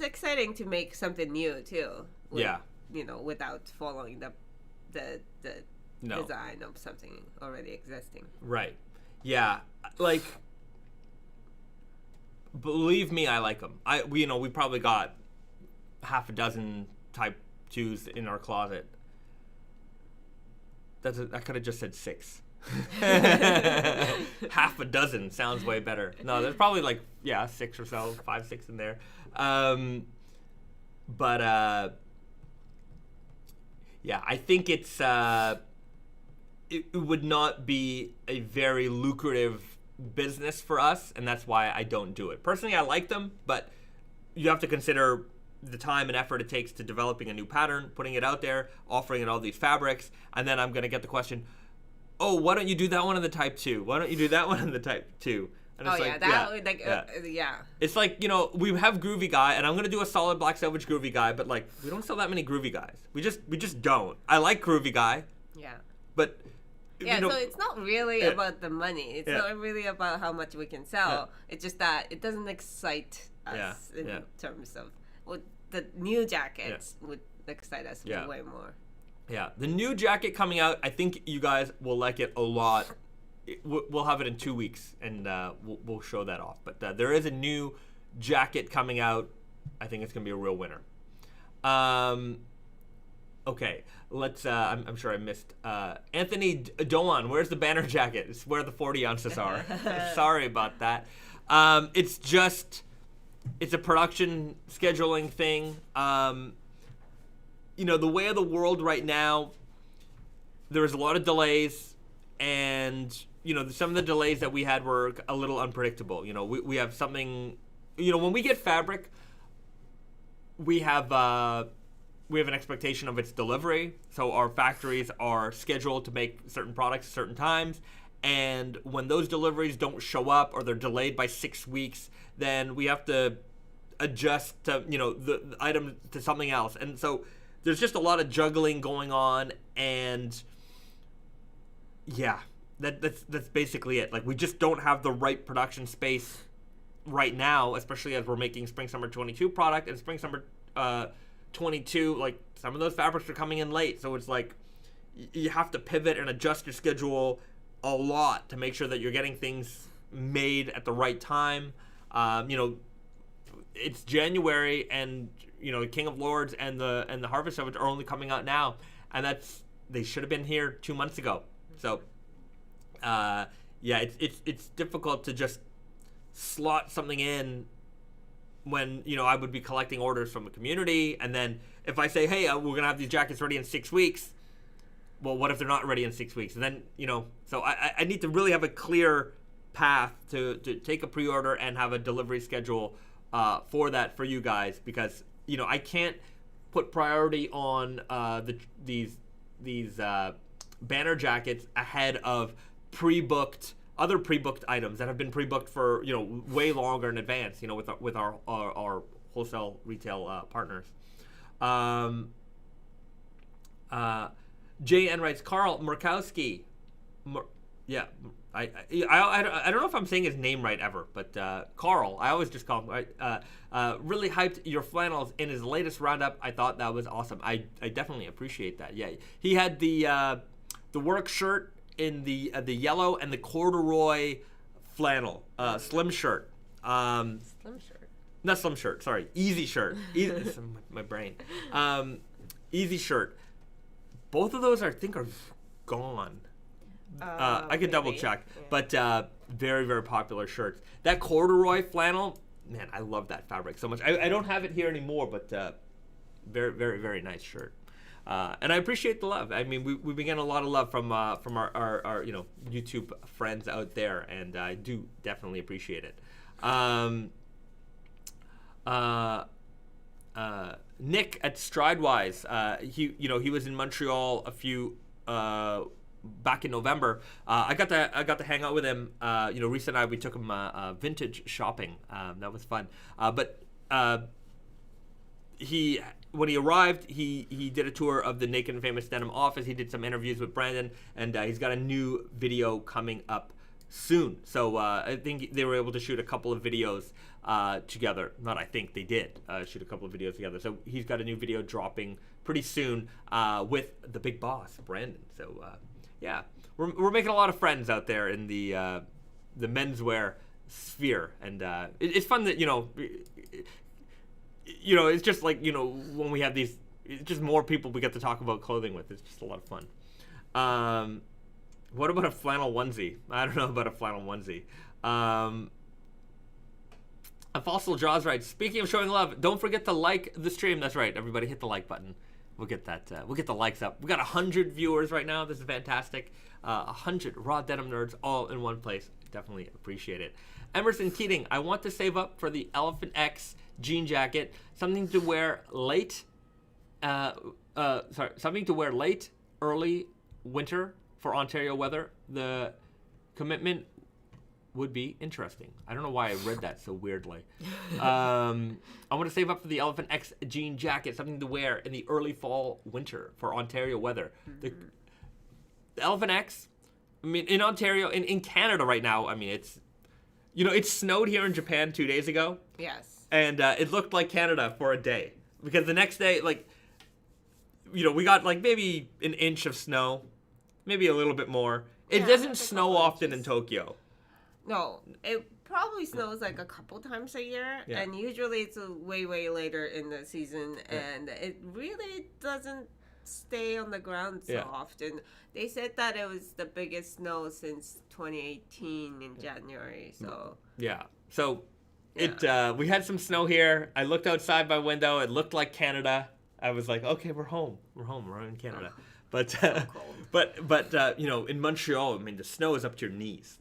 exciting to make something new too. You know, without following the design of something already existing. Right. Yeah. Like, believe me, I like them. We probably got half a dozen type 2s in our closet. I could have just said 6. Half a dozen sounds way better. No, there's probably like 6 or so, 5, 6 in there. But I think it's it would not be a very lucrative business for us, and that's why I don't do it. Personally, I like them, but you have to consider the time and effort it takes to developing a new pattern, putting it out there, offering it all these fabrics, and then I'm going to get the question, why don't you do that one in the type 2? Why don't you do that one in the type 2? And it's it's like, you know, we have Groovy Guy, and I'm going to do a solid black Selvedge Groovy Guy, but like, we don't sell that many Groovy Guys. We just don't. I like Groovy Guy. Yeah. But yeah, so it's not really about the money. It's not really about how much we can sell. It's just that it doesn't excite us in terms of the new jackets would excite us way more. Yeah, the new jacket coming out, I think you guys will like it a lot. We'll have it in 2 weeks, and we'll show that off. But there is a new jacket coming out. I think it's going to be a real winner. Okay, let's. I'm sure I missed. Anthony Doan, where's the banner jacket? It's where the 40 ounces are. Sorry about that. It's a production scheduling thing. You know, the way of the world right now, there's a lot of delays, and you know, some of the delays that we had were a little unpredictable. You know, we have something. You know, when we get fabric, we have an expectation of its delivery. So our factories are scheduled to make certain products at certain times, And when those deliveries don't show up or they're delayed by 6 weeks, then we have to adjust to, the item to something else. And so there's just a lot of juggling going on, and yeah, that's basically it. Like, we just don't have the right production space right now, especially as we're making spring summer 22 product, and spring summer 22, like, some of those fabrics are coming in late. So it's like you have to pivot and adjust your schedule a lot to make sure that you're getting things made at the right time. It's January, and King of Lords and the Harvest of it are only coming out now, and they should have been here 2 months ago. So it's difficult to just slot something in when I would be collecting orders from the community, and then if I say, hey, we're gonna have these jackets ready in 6 weeks, well, what if they're not ready in 6 weeks? And then so I need to really have a clear path to take a pre-order and have a delivery schedule for that for you guys, because I can't put priority on these banner jackets ahead of other pre-booked items that have been pre-booked for way longer in advance, with our wholesale retail partners. JN writes, Carl Murkowski. I don't know if I'm saying his name right ever, but Carl, I always just call him, right? Really hyped your flannels in his latest roundup. I thought that was awesome. I definitely appreciate that. Yeah, he had the work shirt in the yellow and the corduroy flannel slim shirt. Slim shirt. Not slim shirt. Sorry, easy shirt. My brain. Easy shirt. Both of those I think are gone. I could double check, but very, very popular shirts. That corduroy flannel, man, I love that fabric so much. I don't have it here anymore, but very, very, very nice shirt. And I appreciate the love. I mean, we've been getting a lot of love from our YouTube friends out there, and I do definitely appreciate it. Nick at Stridewise, he was in Montreal a few back in November. I got to hang out with him. Risa and I, we took him vintage shopping. That was fun. But when he arrived, he did a tour of the Naked Famous Denim office. He did some interviews with Brandon, and he's got a new video coming up soon. So I think they were able to shoot a couple of videos together. Not I think, they did shoot a couple of videos together. So he's got a new video dropping pretty soon with the big boss, Brandon. So yeah, we're making a lot of friends out there in the menswear sphere, and it's fun that it's just like when we have these, it's just more people we get to talk about clothing with. It's just a lot of fun. What about a flannel onesie? I don't know about a flannel onesie. A Fossil Jaws writes, speaking of showing love, don't forget to like the stream. That's right, everybody, hit the like button. We'll get that. We'll get the likes up. We got 100 viewers right now. This is fantastic. 100 raw denim nerds all in one place. Definitely appreciate it. Emerson Keating, I want to save up for the Elephant X jean jacket. Something to wear late. Something to wear late, early winter for Ontario weather. The commitment would be interesting. I don't know why I read that so weirdly. I want to save up for the Elephant X jean jacket, something to wear in the early fall winter for Ontario weather. The Elephant X, I mean, in Ontario, in Canada right now, I mean, it's, it snowed here in Japan 2 days ago. Yes. And it looked like Canada for a day. Because the next day, we got maybe an inch of snow, maybe a little bit more. It doesn't snow often in Tokyo. No, it probably snows a couple times a year, and usually it's way, way later in the season, and it really doesn't stay on the ground so often. They said that it was the biggest snow since 2018 in January, so... Yeah, so we had some snow here. I looked outside my window. It looked like Canada. I was like, okay, we're home. We're in Canada. But, so but in Montreal, I mean, the snow is up to your knees.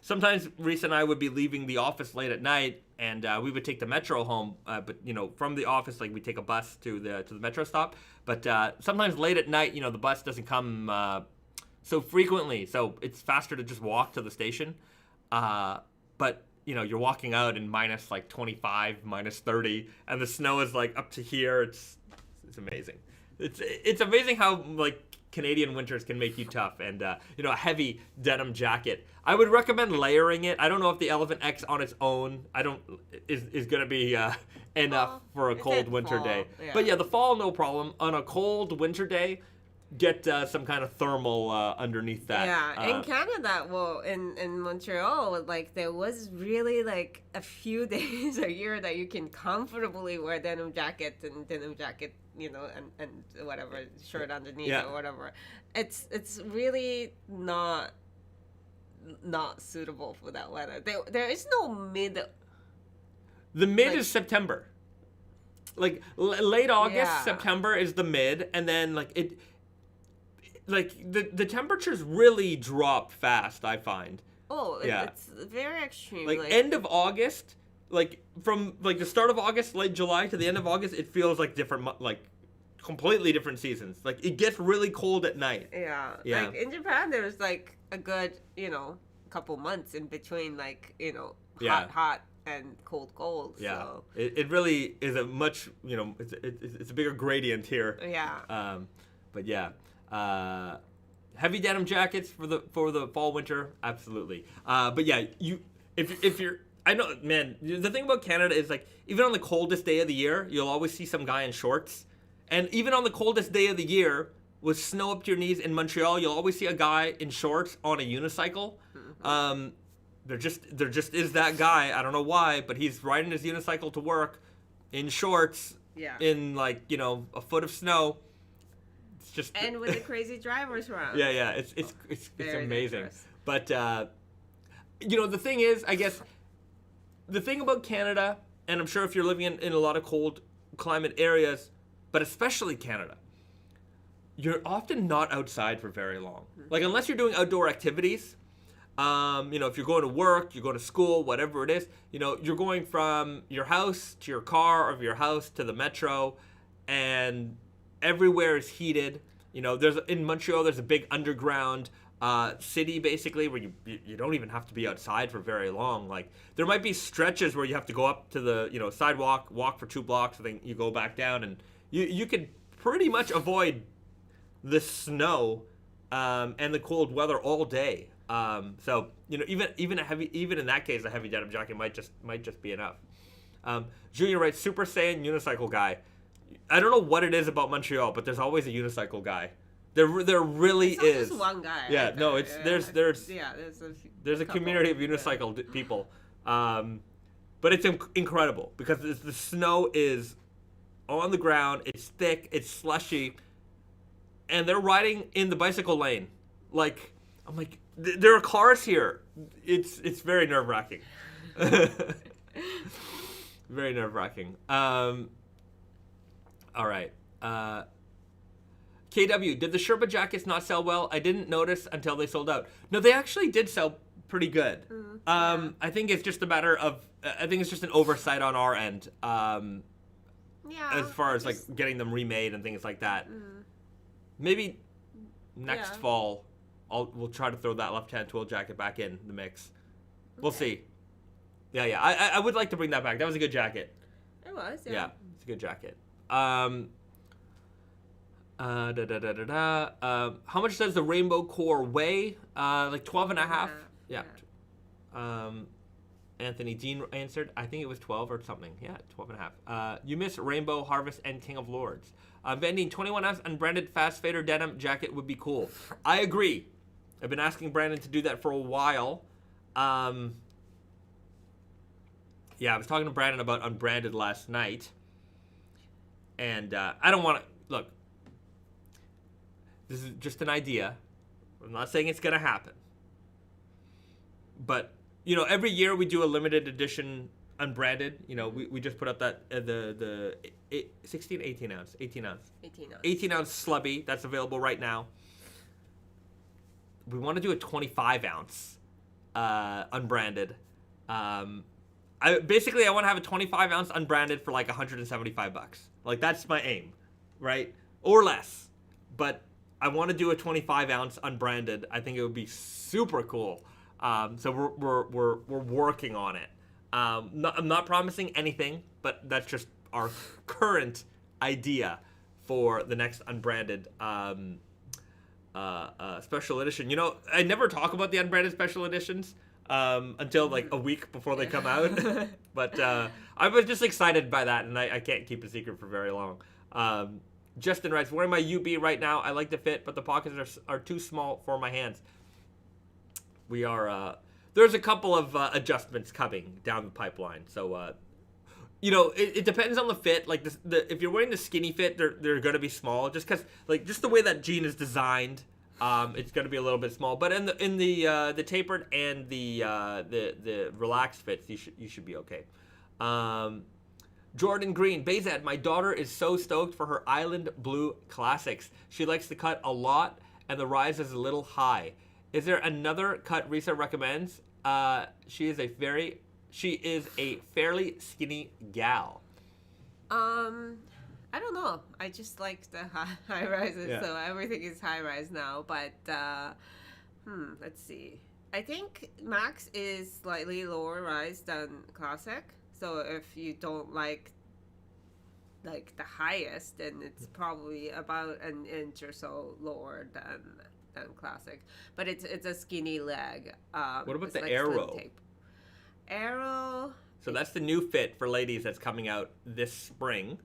Sometimes Risa and I would be leaving the office late at night, and we would take the metro home. But from the office, we take a bus to the metro stop. But sometimes late at night, the bus doesn't come so frequently. So it's faster to just walk to the station. But you're walking out in minus like 25, minus 30, and the snow is like up to here. It's amazing. It's amazing how like Canadian winters can make you tough, and a heavy denim jacket. I would recommend layering it. I don't know if the Elephant X on its own is going to be enough for a cold winter day. Yeah. But yeah, the fall, no problem. On a cold winter day, get some kind of thermal underneath that. Yeah, in Canada, well, in Montreal, like there was really like a few days a year that you can comfortably wear denim jackets and denim jacket, and whatever shirt underneath or whatever. It's really not suitable for that weather. There is no mid. The mid is September. Like late August, September is the mid, and then the temperatures really drop fast, I find. Oh, yeah. It's very extreme. Like end of August, like from like the start of August, late July to the end of August, it feels like different, like completely different seasons. Like it gets really cold at night. Yeah. Like in Japan, there's like a good, couple months in between, like, hot and cold. Yeah. So. It really is a much, it's a bigger gradient here. Yeah. But yeah. Heavy denim jackets for the fall winter, absolutely. But yeah, if you're, I know, man. The thing about Canada is like even on the coldest day of the year, you'll always see some guy in shorts, and even on the coldest day of the year with snow up to your knees in Montreal, you'll always see a guy in shorts on a unicycle. Mm-hmm. There just is that guy. I don't know why, but he's riding his unicycle to work in shorts. Yeah. In like a foot of snow. Just and with the crazy drivers around. Yeah, it's amazing. Dangerous. But the thing is, I guess the thing about Canada, and I'm sure if you're living in a lot of cold climate areas, but especially Canada, you're often not outside for very long. Mm-hmm. Like unless you're doing outdoor activities, if you're going to work, you're going to school, whatever it is, you're going from your house to your car or your house to the metro, and everywhere is heated. In Montreal, there's a big underground city, basically, where you don't even have to be outside for very long. Like, there might be stretches where you have to go up to the, sidewalk, walk for 2 blocks, and then you go back down, and you can pretty much avoid the snow and the cold weather all day. So, even in that case, a heavy denim jacket might just be enough. Junior writes, Super Saiyan unicycle guy. I don't know what it is about Montreal, but there's always a unicycle guy. There really is. Just one guy. Yeah, right? No, it's there's a community of unicycle people, but it's incredible because the snow is on the ground. It's thick. It's slushy, and they're riding in the bicycle lane. Like I'm like, there are cars here. It's very nerve-wracking. Very nerve-wracking. All right. KW, did the Sherpa jackets not sell well? I didn't notice until they sold out. No, they actually did sell pretty good. I think it's just a matter of, I think it's just an oversight on our end. As far as like getting them remade and things like that. Maybe next fall, we'll try to throw that left-hand twill jacket back in the mix. We'll see. Yeah. I would like to bring that back. That was a good jacket. It was, yeah. It's a good jacket. How much does the Rainbow Core weigh? Like 12 and a half? Yeah. Anthony Dean answered, I think it was 12 or something. Yeah, 12 and a half. You miss Rainbow, Harvest, and King of Lords. Vending 21 ounce unbranded fast fader denim jacket would be cool. I agree. I've been asking Brandon to do that for a while. I was talking to Brandon about Unbranded last night. And I don't want to, look, this is just an idea. I'm not saying it's going to happen. But, every year we do a limited edition Unbranded. We just put up that, the 16, 18 ounce. 18 ounce. 18 ounce slubby. That's available right now. We want to do a 25 ounce Unbranded. I want to have a 25 ounce Unbranded for like $175. Like that's my aim, right? Or less. But I want to do a 25 ounce unbranded. I think it would be super cool. So we're working on it. I'm not promising anything, but that's just our current idea for the next unbranded special edition. You know, I never talk about the unbranded special editions until like a week before they come out. But I was just excited by that, and I can't keep a secret for very long. Justin writes, wearing my UB right now. I like the fit, but the pockets are too small for my hands. We are, there's a couple of adjustments coming down the pipeline. So, you know, it depends on the fit. Like, if you're wearing the skinny fit, they're going to be small. Just because, like, just the way that jean is designed, it's going to be a little bit small. But in the tapered and the relaxed fits, you should be okay. Jordan Green, Bayzad, my daughter is so stoked for her Island Blue Classics. She likes the cut a lot, and the rise is a little high. Is there another cut Risa recommends? She is a fairly skinny gal. I don't know. I just like the high rises, so everything is high rise now. But let's see. I think Max is slightly lower rise than Classic. So if you don't like the highest, then it's probably about an inch or so lower than Classic. But it's a skinny leg. What about the Arrow? Arrow. So that's the new fit for ladies that's coming out this spring.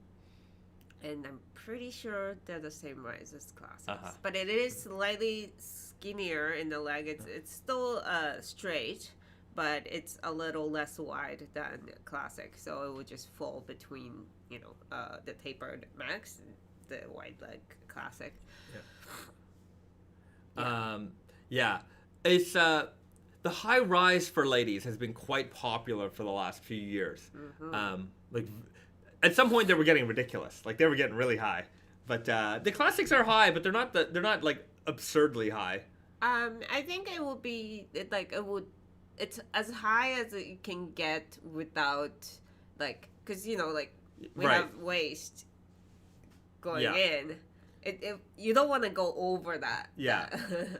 And I'm pretty sure they're the same rise as Classics. But it is slightly skinnier in the leg. It's still straight, but it's a little less wide than Classic. So it would just fall between, the tapered Max, the wide leg Classic. Yeah. It's the high rise for ladies has been quite popular for the last few years. Like at some point they were getting ridiculous. Like they were getting really high. But the Classics are high, but they're not like absurdly high. I think it would be it's as high as it can get without because we have waist going in. You don't want to go over that.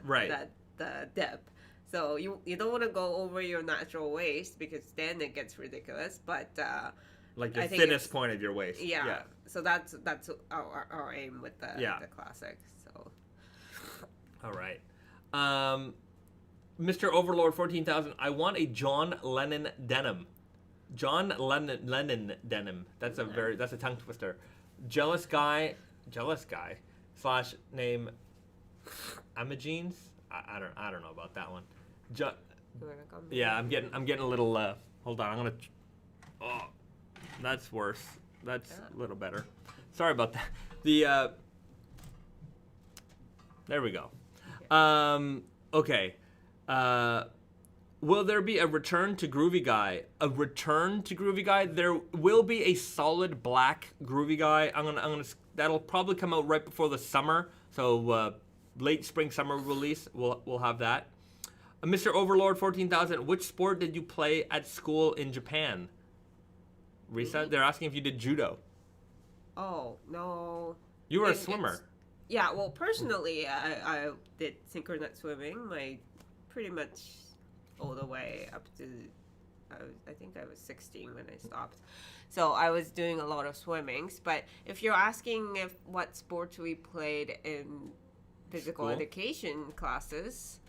Right. The depth. So you don't want to go over your natural waist because then it gets ridiculous. But like the thinnest point of your waist. Yeah. So that's our aim with the Classic. So. All right. Mr. Overlord 14,000. I want a John Lennon denim. John Lennon denim. That's a tongue twister. Jealous guy / name Imagines. I don't know about that one. I'm getting a little. Hold on, I'm gonna. Oh, that's worse. That's a little better. Sorry about that. There we go. Okay. Will there be a return to Groovy Guy? A return to Groovy Guy? There will be a solid black Groovy Guy. That'll probably come out right before the summer. So late spring summer release. We'll have that. Mr. Overlord 14,000. Which sport did you play at school in Japan? Risa, they're asking if you did judo. Oh no. You were a swimmer. Yeah. Well, personally, I did synchronous swimming. Pretty much all the way up to, I think I was 16 when I stopped. So I was doing a lot of swimmings. But if you're asking what sports we played in physical education classes,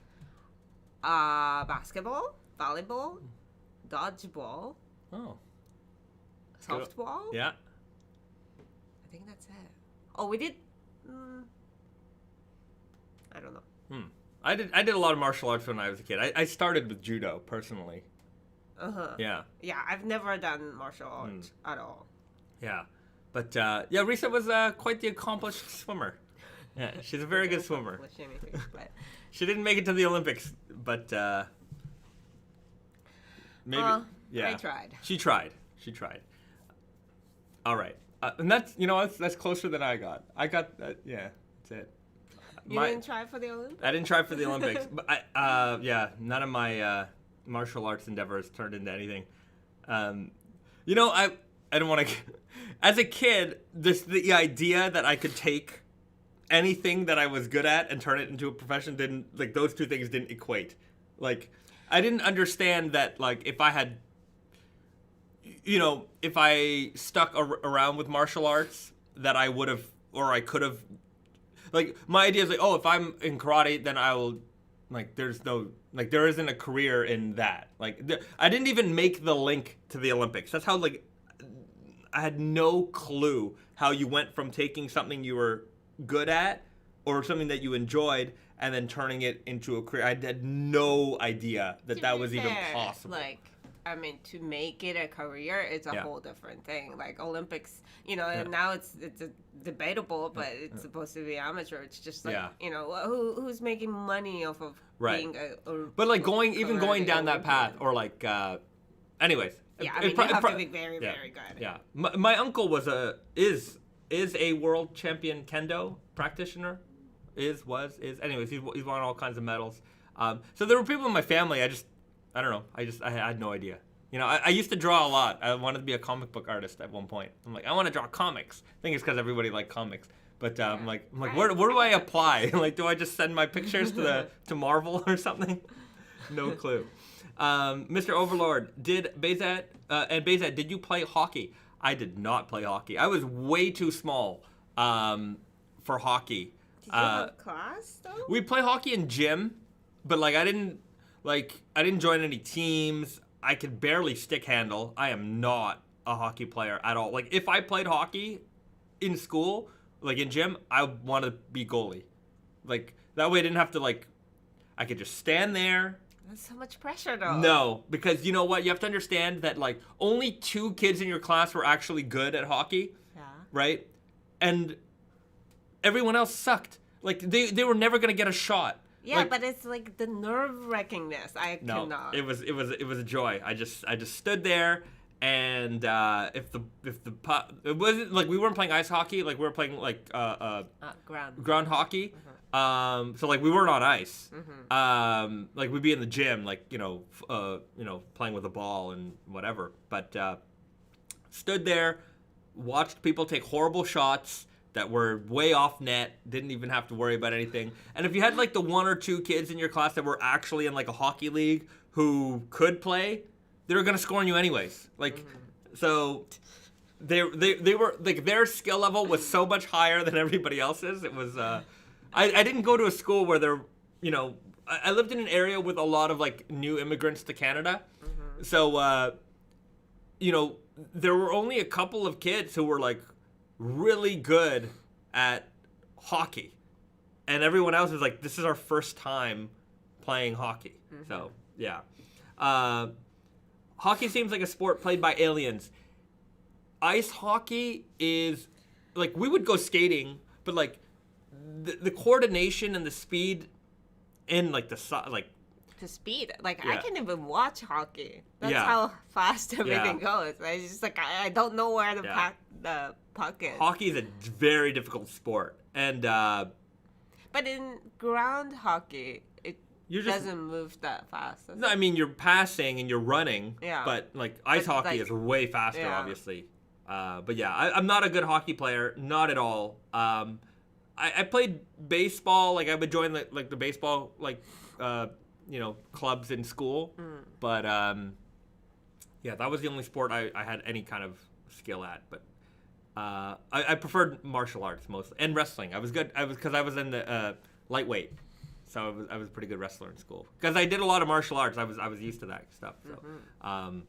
basketball, volleyball, dodgeball, softball. Yeah. I think that's it. Oh, we did. I don't know. I did a lot of martial arts when I was a kid. I started with judo personally. Yeah. Yeah, I've never done martial arts at all. Yeah, but Risa was quite the accomplished swimmer. Yeah, she's a very good swimmer. Anything, but she didn't make it to the Olympics, but maybe. I tried. She tried. All right, and that's that's closer than I got. I got that's it. You didn't try for the Olympics? I didn't try for the Olympics, but none of my martial arts endeavors turned into anything. I don't want to. As a kid, the idea that I could take anything that I was good at and turn it into a profession those two things didn't equate. Like, I didn't understand that, like, if I had, if I stuck around with martial arts, that I would have, or I could have, like, my idea is like, oh, if I'm in karate, then I will, like, there isn't a career in that. Like, I didn't even make the link to the Olympics. That's how, like, I had no clue how you went from taking something you were good at or something that you enjoyed and then turning it into a career. I had no idea that was even possible. Like, I mean, to make it a career, it's a whole different thing. Like Olympics, and now it's debatable, but it's supposed to be amateur. It's just like, who's making money off of being but like going down that path, or like, anyways. Yeah, I mean, you have to be very, very good. Yeah, my uncle is a world champion kendo practitioner. Anyways, he's won all kinds of medals. So there were people in my family. I don't know. I had no idea. I used to draw a lot. I wanted to be a comic book artist at one point. I'm like, I want to draw comics. I think it's because everybody liked comics. But I'm like, where do I apply? Like, do I just send my pictures to Marvel or something? No clue. Mr. Overlord, did Bezat, did you play hockey? I did not play hockey. I was way too small for hockey. Did you have class though? We play hockey in gym, but like I didn't join any teams. I could barely stick handle. I am not a hockey player at all. Like, if I played hockey in school, like in gym, I want to be goalie. Like, that way I didn't have to, like, I could just stand there. That's so much pressure, though. No, because you know what? You have to understand that, like, only 2 kids in your class were actually good at hockey. Yeah. Right? And everyone else sucked. Like, they were never going to get a shot. Yeah, like, but it's like the nerve-wrackingness. I cannot. It was a joy. I just stood there, and if the puck, it wasn't like we weren't playing ice hockey. Like, we were playing like ground hockey. Mm-hmm. So like we weren't on ice. Mm-hmm. Like we'd be in the gym, like playing with a ball and whatever. But stood there, watched people take horrible shots that were way off net, didn't even have to worry about anything. And if you had like the 1 or 2 kids in your class that were actually in like a hockey league who could play, they were gonna score on you anyways. Like, so they were like, their skill level was so much higher than everybody else's. It was I didn't go to a school where there, I lived in an area with a lot of like new immigrants to Canada. Mm-hmm. So there were only a couple of kids who were like really good at hockey, and everyone else was like, this is our first time playing hockey. Mm-hmm. So yeah, hockey seems like a sport played by aliens. Ice hockey is like, we would go skating, but like the coordination and the speed and like the speed, like I can't even watch hockey. That's how fast everything goes. It's just like I don't know where the puck is. Hockey is a very difficult sport, and but in ground hockey, it doesn't move that fast. No, I mean, you're passing and you're running. Yeah. But like ice hockey is way faster, obviously. But yeah, I'm not a good hockey player, not at all. I played baseball. Like I would join the baseball clubs in school. Mm. But that was the only sport I had any kind of skill at. But I preferred martial arts mostly, and wrestling. I was good. Because I was in the lightweight, so I was a pretty good wrestler in school. Because I did a lot of martial arts. I was used to that stuff. So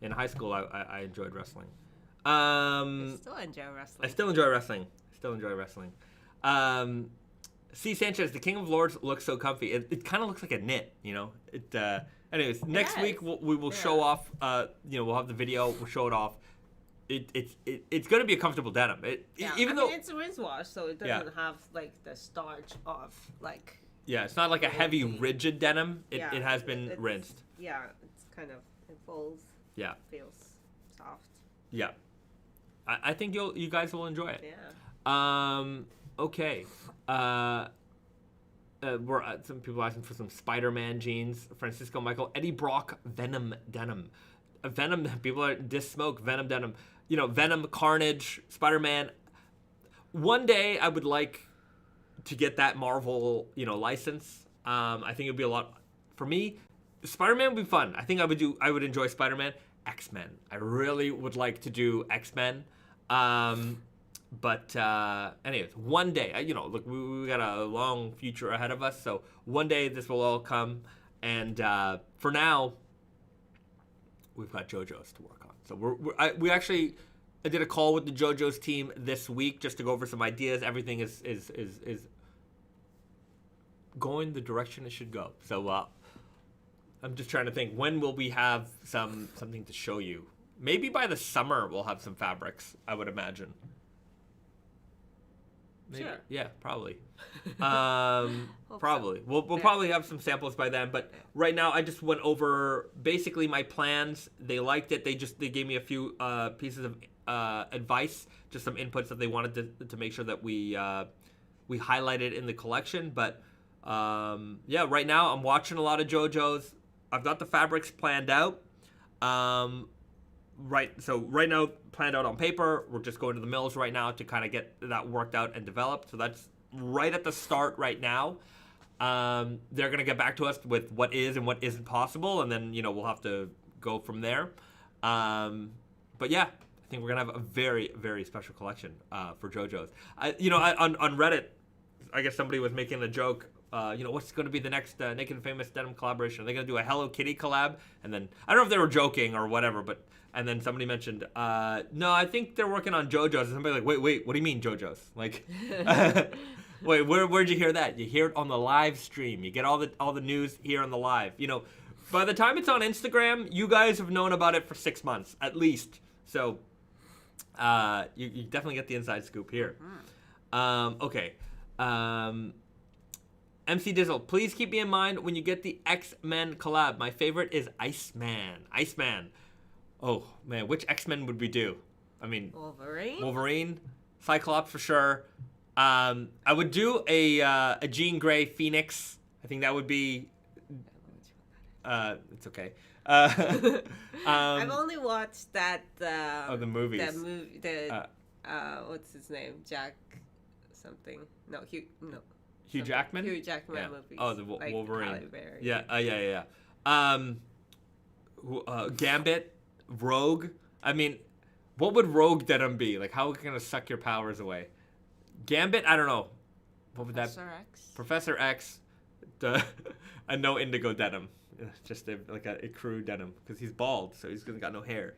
in high school, I enjoyed wrestling. I still enjoy wrestling. I still enjoy wrestling. C. Sanchez, the King of Lords looks so comfy. It kind of looks like a knit, Anyways, next week we will show off. We'll have the video. We'll show it off. It's going to be a comfortable denim. Even though it's rinse wash, so it doesn't have like the starch of like. Yeah, it's not like a heavy rigid denim. It has been rinsed. Yeah, it's kind of, it folds. Yeah. Feels soft. Yeah, I think you guys will enjoy it. Yeah. Okay. Some people asking for some Spider-Man jeans. Francisco Michael, Eddie Brock, Venom denim. Venom, people are smoke Venom denim. Venom, Carnage, Spider-Man. One day I would like, to get that Marvel, license. I think it'd be a lot for me. Spider-Man would be fun. I think I would enjoy Spider-Man. X-Men. I really would like to do X-Men. But anyways, one day, look, we got a long future ahead of us. So one day this will all come. And for now, we've got JoJo's to work on. So we actually I did a call with the JoJo's team this week just to go over some ideas. Everything is going the direction it should go. So I'm just trying to think, when will we have something to show you? Maybe by the summer we'll have some fabrics, I would imagine. Maybe. Sure. Yeah, probably. Probably. So. We'll probably have some samples by then. But right now, I just went over basically my plans. They liked it. They gave me a few pieces of advice, just some inputs that they wanted to make sure that we highlighted in the collection. But right now I'm watching a lot of JoJo's. I've got the fabrics planned out. Right now, planned out on paper. We're just going to the mills right now to kind of get that worked out and developed. So that's right at the start right now. They're going to get back to us with what is and what isn't possible, and then, we'll have to go from there. But yeah, I think we're going to have a very, very special collection for JoJo's. On Reddit, I guess somebody was making a joke. What's going to be the next Naked Famous Denim collaboration? Are they going to do a Hello Kitty collab? And then, I don't know if they were joking or whatever, and then somebody mentioned, no, I think they're working on JoJo's. And somebody like, wait, what do you mean JoJo's? Like, wait, where'd you hear that? You hear it on the live stream. You get all the news here on the live. By the time it's on Instagram, you guys have known about it for 6 months, at least. So, you definitely get the inside scoop here. Okay. MC Dizzle, please keep me in mind when you get the X-Men collab. My favorite is Iceman. Oh, man, which X-Men would we do? I mean... Wolverine? Cyclops for sure. I would do a Jean Grey Phoenix. I think that would be... it's okay. I've only watched that... the movies. What's his name? Jack something. No, Hugh Jackman? Hugh Jackman movies. Oh, the Wolverine. Yeah. Gambit, Rogue. I mean, what would Rogue Denim be? Like, how are we going to suck your powers away? Gambit, I don't know. What would Professor X, a no indigo denim. Just a crew denim. Because he's bald, so he's got no hair.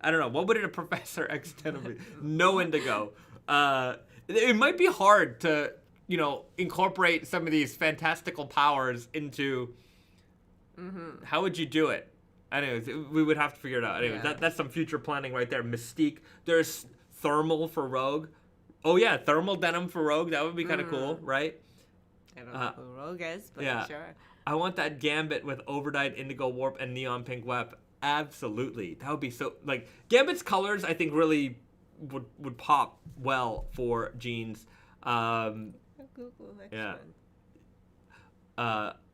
I don't know. What would a Professor X denim be? No indigo. It might be hard to... incorporate some of these fantastical powers into... How would you do it? Anyways, we would have to figure it out. Anyways, that's some future planning right there. Mystique. There's thermal for Rogue. Oh, yeah, thermal denim for Rogue. That would be kind of cool, right? I don't know who Rogue is, but sure. I want that Gambit with overdyed indigo warp and neon pink web. Absolutely. That would be so... Like, Gambit's colors, I think, really would pop well for jeans. Google X-Men.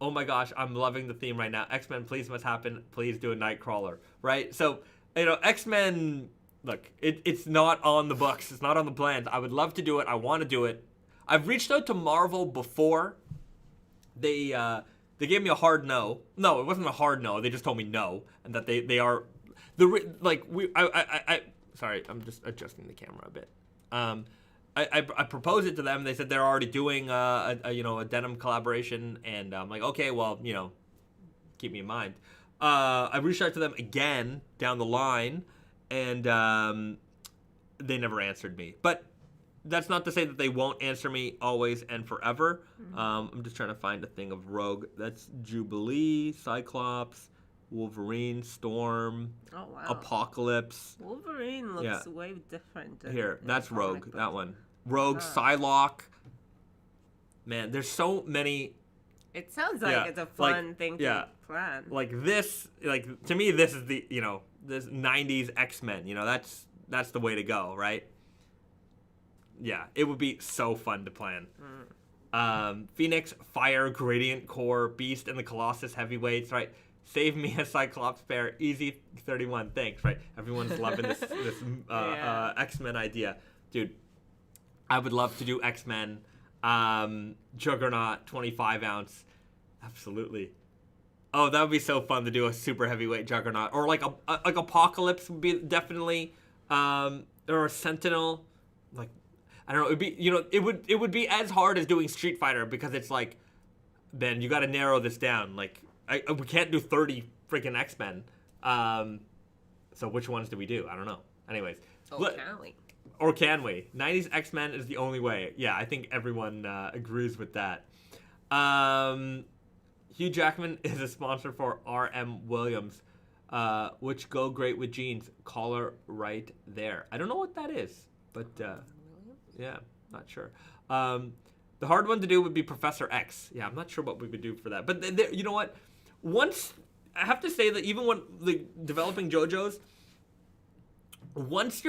Oh my gosh, I'm loving the theme right now. X-Men, please must happen. Please do a Nightcrawler, right? So, X-Men, look, it's not on the books. It's not on the plans. I would love to do it. I want to do it. I've reached out to Marvel before. They gave me a hard no. No, it wasn't a hard no. They just told me no, and that they are sorry, I'm just adjusting the camera a bit. I proposed it to them. They said they're already doing a denim collaboration, and I'm like, okay, well, keep me in mind. I reached out to them again down the line, and they never answered me. But that's not to say that they won't answer me always and forever. I'm just trying to find a thing of Rogue. That's Jubilee, Cyclops, Wolverine, Storm, Apocalypse. Wolverine looks way different. Here, that's Rogue. That one. Rogue, Psylocke. Man, there's so many. It sounds like it's a fun thing to plan. Like this, to me, this is the this 90s X-Men. That's the way to go, right? Yeah, it would be so fun to plan. Phoenix, Fire, Gradient Core, Beast, and the Colossus heavyweights, right? Save me a Cyclops pair. Easy 31. Thanks, right? Everyone's loving this X-Men idea. Dude, I would love to do X-Men. Juggernaut 25 ounce. Absolutely. Oh, that would be so fun to do a super heavyweight Juggernaut, or like Apocalypse would be definitely, or a Sentinel. Like, I don't know. It'd be, it would be as hard as doing Street Fighter, because it's like, Ben, you got to narrow this down. Like, we can't do 30 freaking X-Men. So which ones do we do? I don't know. Anyways. Can we? Or can we? 90s X-Men is the only way. Yeah, I think everyone agrees with that. Hugh Jackman is a sponsor for R.M. Williams, which go great with jeans. Collar right there. I don't know what that is, but yeah, not sure. The hard one to do would be Professor X. Yeah, I'm not sure what we would do for that. But you know what? Once, I have to say that even when developing JoJo's, once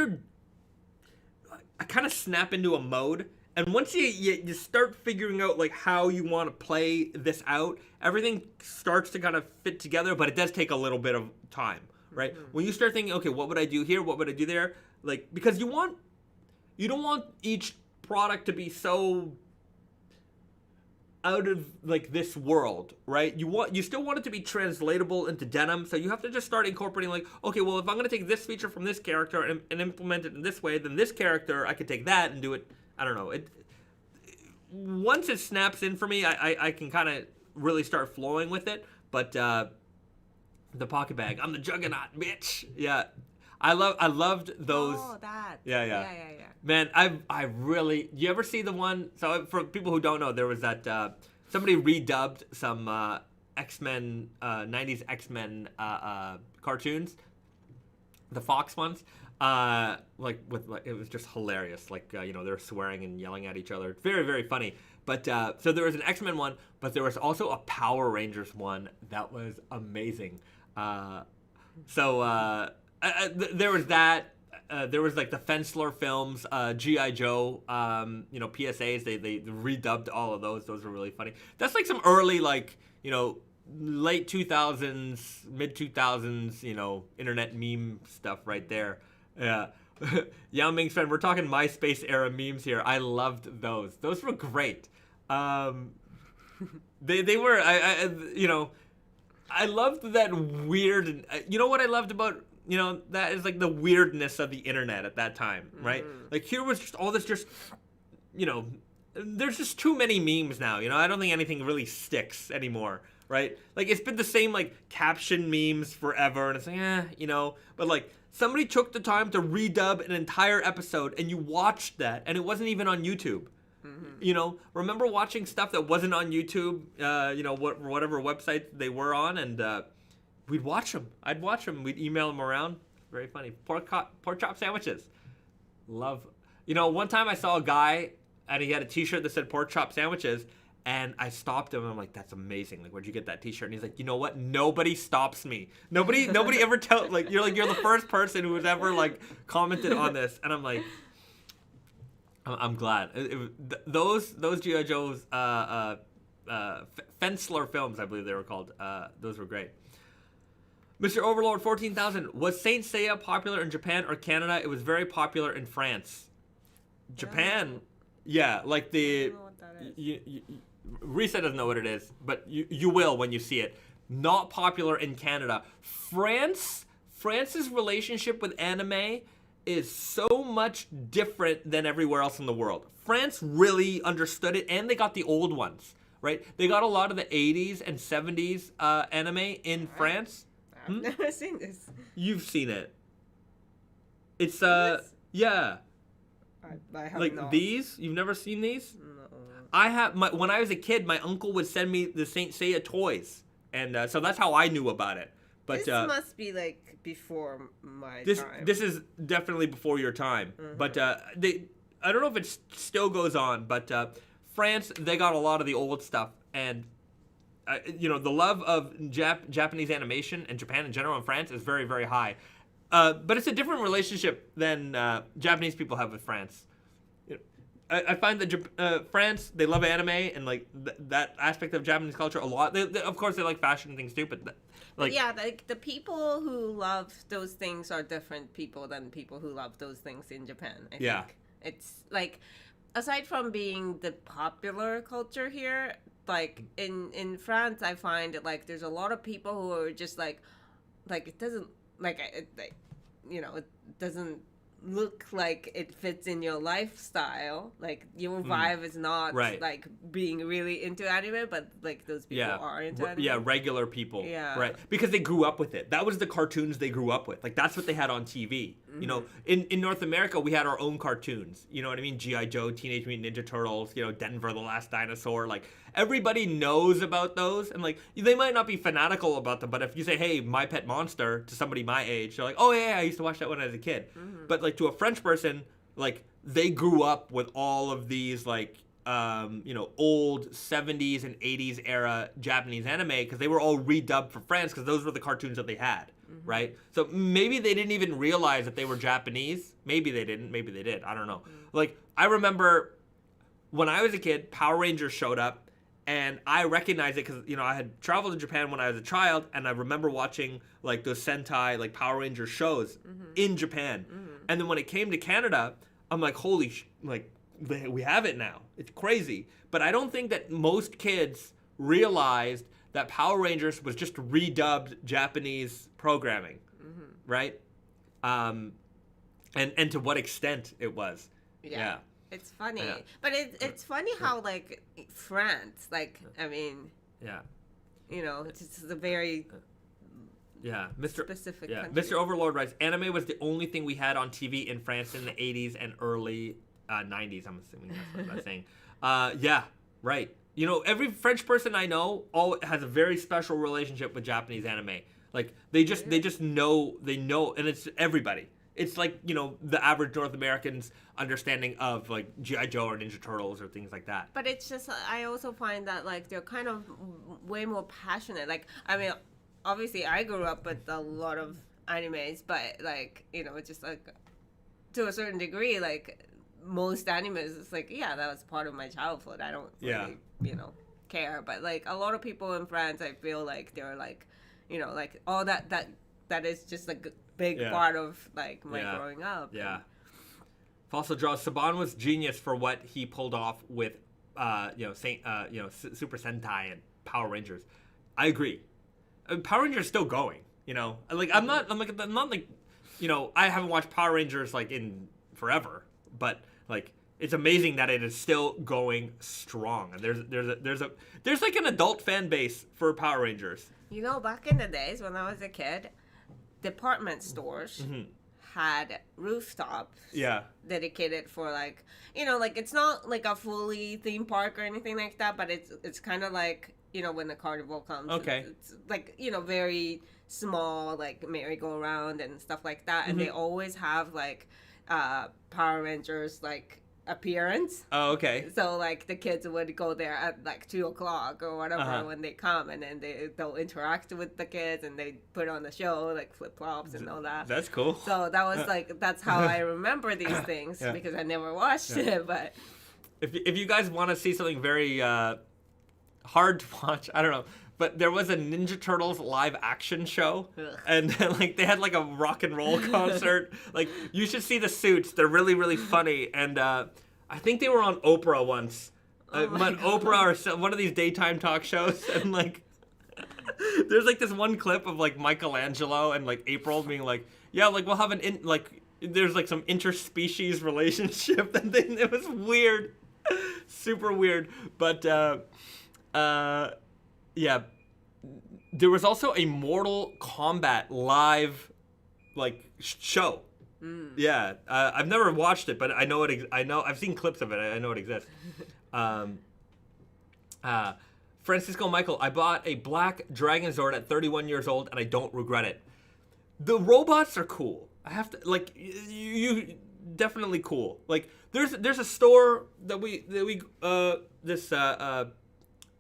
I kind of snap into a mode, and once you start figuring out like how you want to play this out, everything starts to kind of fit together, but it does take a little bit of time, right? Mm-hmm. When you start thinking, okay, what would I do here? What would I do there? Like, because you don't want each product to be so out of like this world, right? You still want it to be translatable into denim, so you have to just start incorporating like, okay, well, if I'm going to take this feature from this character and implement it in this way, then this character, I could take that and do it. I don't know. Once it snaps in for me, I can kind of really start flowing with it. But the pocket bag, I'm the Juggernaut, bitch. Yeah, I loved those. Oh, that. Yeah. Man, I really. You ever see the one? So for people who don't know, there was that somebody redubbed some X-Men 90s X-Men cartoons, the Fox ones. It was just hilarious. Like they were swearing and yelling at each other. Very, very funny. But so there was an X-Men one, but there was also a Power Rangers one that was amazing. There was that. There was like the Fensler films, G.I. Joe, PSAs. They redubbed all of those. Those were really funny. That's like some early late 2000s, mid 2000s, internet meme stuff right there. Yeah. Yao Ming's friend, we're talking MySpace era memes here. I loved those. Those were great. They were, I loved that weird, you know what I loved about, that is like the weirdness of the internet at that time, right? Like here was just all this there's just too many memes now, I don't think anything really sticks anymore, right? Like it's been the same like caption memes forever, and it's like, but like somebody took the time to redub an entire episode and you watched that and it wasn't even on YouTube. Remember watching stuff that wasn't on YouTube, whatever website they were on, and we'd watch them. I'd watch them. We'd email them around. Very funny. Pork chop sandwiches. Love. One time I saw a guy and he had a T-shirt that said pork chop sandwiches, and I stopped him. And I'm like, "That's amazing! Like, where'd you get that T-shirt?" And he's like, "You know what? Nobody stops me. Nobody ever tell you're the first person who has ever commented on this." And I'm like, I'm glad. Those G.I. Joe's Fensler films, I believe they were called. Those were great. Mr. Overlord 14,000. Was Saint Seiya popular in Japan or Canada? It was very popular in France. Japan, yeah, like the. I don't know what that is. Risa doesn't know what it is, but you will when you see it. Not popular in Canada. France's relationship with anime is so much different than everywhere else in the world. France really understood it, and they got the old ones, right? They got a lot of the 80s and 70s anime in France. I've never seen this. You've seen it. It's yeah. I have like not. These? You've never seen these? No. I have. When I was a kid, my uncle would send me the Saint Seiya toys, and so that's how I knew about it. But this must be like before my time. This is definitely before your time. Mm-hmm. But I don't know if it still goes on, but France, they got a lot of the old stuff, and the love of Japanese animation and Japan in general and France is very, very high. But it's a different relationship than Japanese people have with France. I find that France, they love anime and like that aspect of Japanese culture a lot. Of course, they like fashion and things too, but the people who love those things are different people than people who love those things in Japan. I think it's like aside from being the popular culture here, like in France, I find like there's a lot of people who are just like it doesn't it doesn't look like it fits in your lifestyle. Like your vibe is not like being really into anime, but like those people are into anime. Yeah, regular people. Yeah. Right. Because they grew up with it. That was the cartoons they grew up with. Like that's what they had on TV. Mm-hmm. You know, in North America we had our own cartoons. You know what I mean? G.I. Joe, Teenage Mutant Ninja Turtles, you know, Denver the Last Dinosaur. Like everybody knows about those, and like they might not be fanatical about them, but if you say, "Hey, My Pet Monster" to somebody my age, they're like, "Oh yeah, I used to watch that when I was a kid." Mm-hmm. But like to a French person, like they grew up with all of these like old 70s and 80s era Japanese anime because they were all redubbed for France because those were the cartoons that they had, right? So maybe they didn't even realize that they were Japanese. Maybe they didn't. Maybe they did. I don't know. Like I remember when I was a kid, Power Rangers showed up. And I recognized it because, you know, I had traveled to Japan when I was a child, and I remember watching, like, those Sentai, like, Power Rangers shows in Japan. Mm-hmm. And then when it came to Canada, I'm like, we have it now. It's crazy. But I don't think that most kids realized that Power Rangers was just redubbed Japanese programming, right? And to what extent it was. Yeah. It's funny, but it's funny how like France, like I mean, you know, it's a very specific country. Mr. Overlord writes, anime was the only thing we had on TV in France in the 80s and early 90s. I'm assuming that's what I'm saying. Right. You know, every French person I know has a very special relationship with Japanese anime. Like they just know, and it's everybody. It's like, you know, the average North American's understanding of, like, G.I. Joe or Ninja Turtles or things like that. But it's just, I also find that, like, they're kind of way more passionate. Like, I mean, obviously I grew up with a lot of animes, but, like, you know, it's just, like, to a certain degree, like, most animes, it's like, yeah, that was part of my childhood. I don't really, you know, care. But, like, a lot of people in France, I feel like they're, like, you know, like, all that is just, like, big part of like my growing up. Yeah. Fossil draws Saban was genius for what he pulled off with Super Sentai and Power Rangers. I agree. Power Rangers is still going, you know. Like I'm not like you know, I haven't watched Power Rangers like in forever, but like it's amazing that it is still going strong. And there's like an adult fan base for Power Rangers. You know, back in the days when I was a kid, department stores had rooftops dedicated for like, you know, like it's not like a fully theme park or anything like that, but it's kind of like, you know, when the carnival comes, it's like, you know, very small, like merry-go-round and stuff like that, and they always have like Power Rangers like appearance. Oh, okay. So like the kids would go there at like 2:00 or whatever when they come, and then they'll interact with the kids and they put on the show like flip-flops and all that. That's cool. So that was like that's how I remember these things because I never watched it. But if you guys want to see something very hard to watch, I don't know. But there was a Ninja Turtles live action show, and like they had like a rock and roll concert. Like you should see the suits; they're really, really funny. And I think they were on Oprah once, Oprah or one of these daytime talk shows. And like, there's like this one clip of like Michelangelo and like April being like, "Yeah, like we'll have there's like some interspecies relationship." And then it was weird, super weird. But yeah, there was also a Mortal Kombat live, like, show. Yeah, I've never watched it, but I know it. I've seen clips of it. I know it exists. Francisco Michael, I bought a black Dragon Zord at 31 years old, and I don't regret it. The robots are cool. I have to like you definitely cool. Like there's a store that we this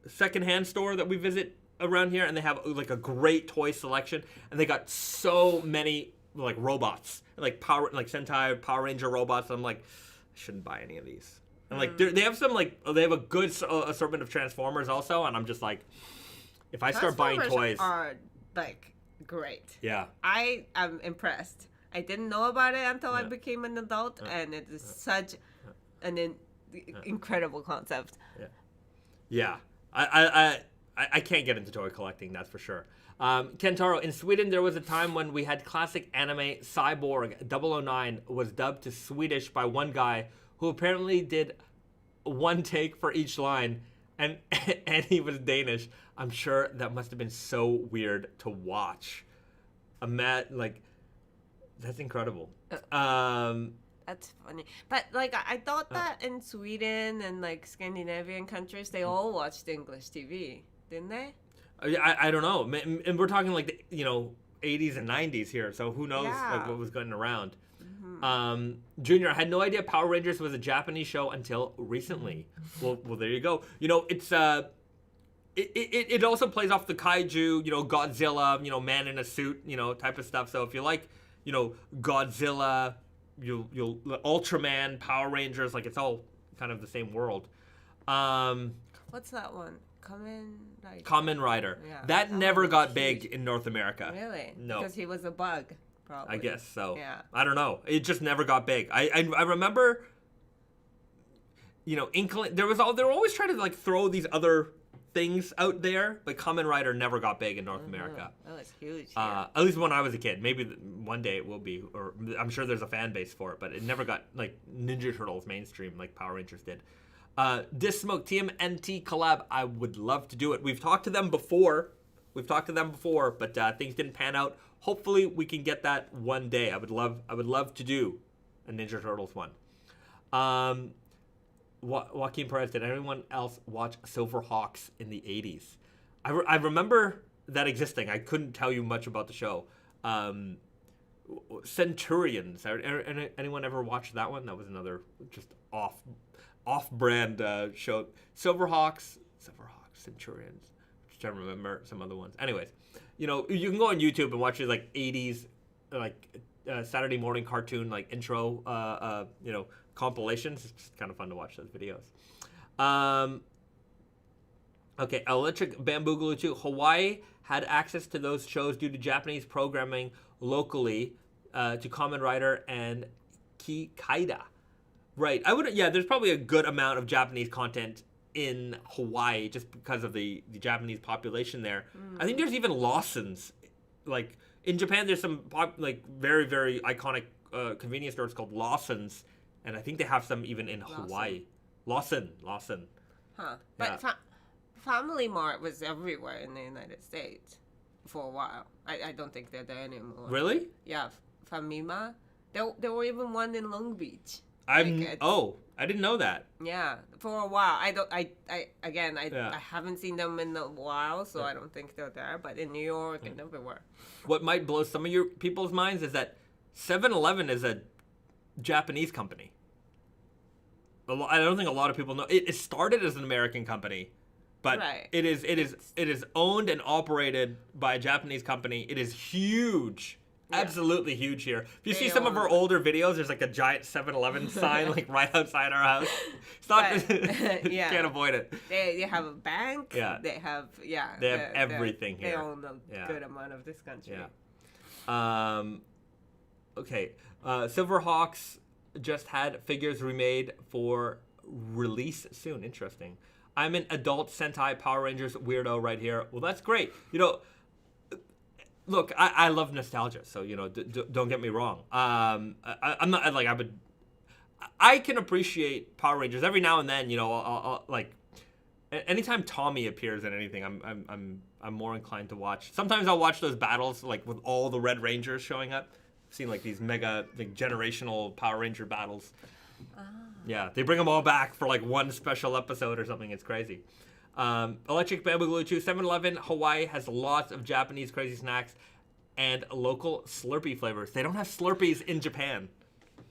secondhand store that we visit around here, and they have like a great toy selection, and they got so many like robots, like Sentai Power Ranger robots. I'm like, I shouldn't buy any of these. And like they have some like they have a good assortment of Transformers also, and I'm just like, if I start buying toys, are like great. Yeah, I am impressed. I didn't know about it until I became an adult, and it is such an incredible concept. Yeah. I can't get into toy collecting, that's for sure. Kentaro, in Sweden, there was a time when we had classic anime Cyborg 009 was dubbed to Swedish by one guy who apparently did one take for each line, and he was Danish. I'm sure that must have been so weird to watch. That's incredible. That's funny. But, like, I thought that in Sweden and, like, Scandinavian countries, they all watched English TV, didn't they? I don't know. And we're talking, like, the, 80s and 90s here, so who knows like, what was going around. Junior, I had no idea Power Rangers was a Japanese show until recently. Well, there you go. It's... It also plays off the kaiju, Godzilla, man in a suit, type of stuff. So if you like, Godzilla... You'll Ultraman, Power Rangers, like it's all kind of the same world. What's that one? Kamen Rider. Yeah. That never got big in North America. Really? No. Because he was a bug, probably. I guess so. Yeah. I don't know. It just never got big. I remember, Inkling. They were always trying to like throw these other things out there, but Kamen Rider never got big in North America. That was huge. At least when I was a kid. Maybe one day it will be, or I'm sure there's a fan base for it, but it never got like Ninja Turtles mainstream like Power Rangers did. This Smoke TMNT collab, I would love to do it. We've talked to them before, but things didn't pan out. Hopefully we can get that one day. I would love to do a Ninja Turtles one. Joaquin Perez, did anyone else watch Silverhawks in the 80s? I remember that existing. I couldn't tell you much about the show. Centurions. Anyone ever watched that one? That was another just off-brand show. Silverhawks, Centurions. Just trying to remember some other ones. Anyways, you can go on YouTube and watch these like 80s like Saturday morning cartoon like intro compilations. It's just kind of fun to watch those videos. Okay, Electric Bamboo Glue 2. Hawaii had access to those shows due to Japanese programming locally to Kamen Rider and Kikaida. Right. There's probably a good amount of Japanese content in Hawaii just because of the Japanese population there. I think there's even Lawson's. Like, in Japan, there's some very, very iconic convenience stores called Lawson's. And I think they have some even in Hawaii. Lawson. Huh. But Family Mart was everywhere in the United States for a while. I don't think they're there anymore. Really? Yeah. Famima. There were even one in Long Beach. I didn't know that. Yeah, for a while. I haven't seen them in a while, so I don't think they're there. But in New York and everywhere. What might blow some of your people's minds is that 7-Eleven is a Japanese company. I don't think a lot of people know. It started as an American company, but it is owned and operated by a Japanese company. It is huge. Yeah. Absolutely huge here. If you see some of our older videos, there's like a giant 7-Eleven sign like right outside our house. It's not, can't avoid it. They have a bank. Yeah. They have everything here. They own a good amount of this country. Yeah. Okay. Silverhawks just had figures remade for release soon. Interesting. I'm an adult Sentai Power Rangers weirdo right here. Well, that's great. Look, I love nostalgia, so don't get me wrong. I'm not like I can appreciate Power Rangers every now and then. I'll like anytime Tommy appears in anything, I'm more inclined to watch. Sometimes I'll watch those battles like with all the Red Rangers showing up. I've seen like these mega generational Power Ranger battles. Yeah, they bring them all back for like one special episode or something. It's crazy. Electric Bamboo Glue 2. 7-Eleven Hawaii has lots of Japanese crazy snacks and local Slurpee flavors. They don't have Slurpees in Japan.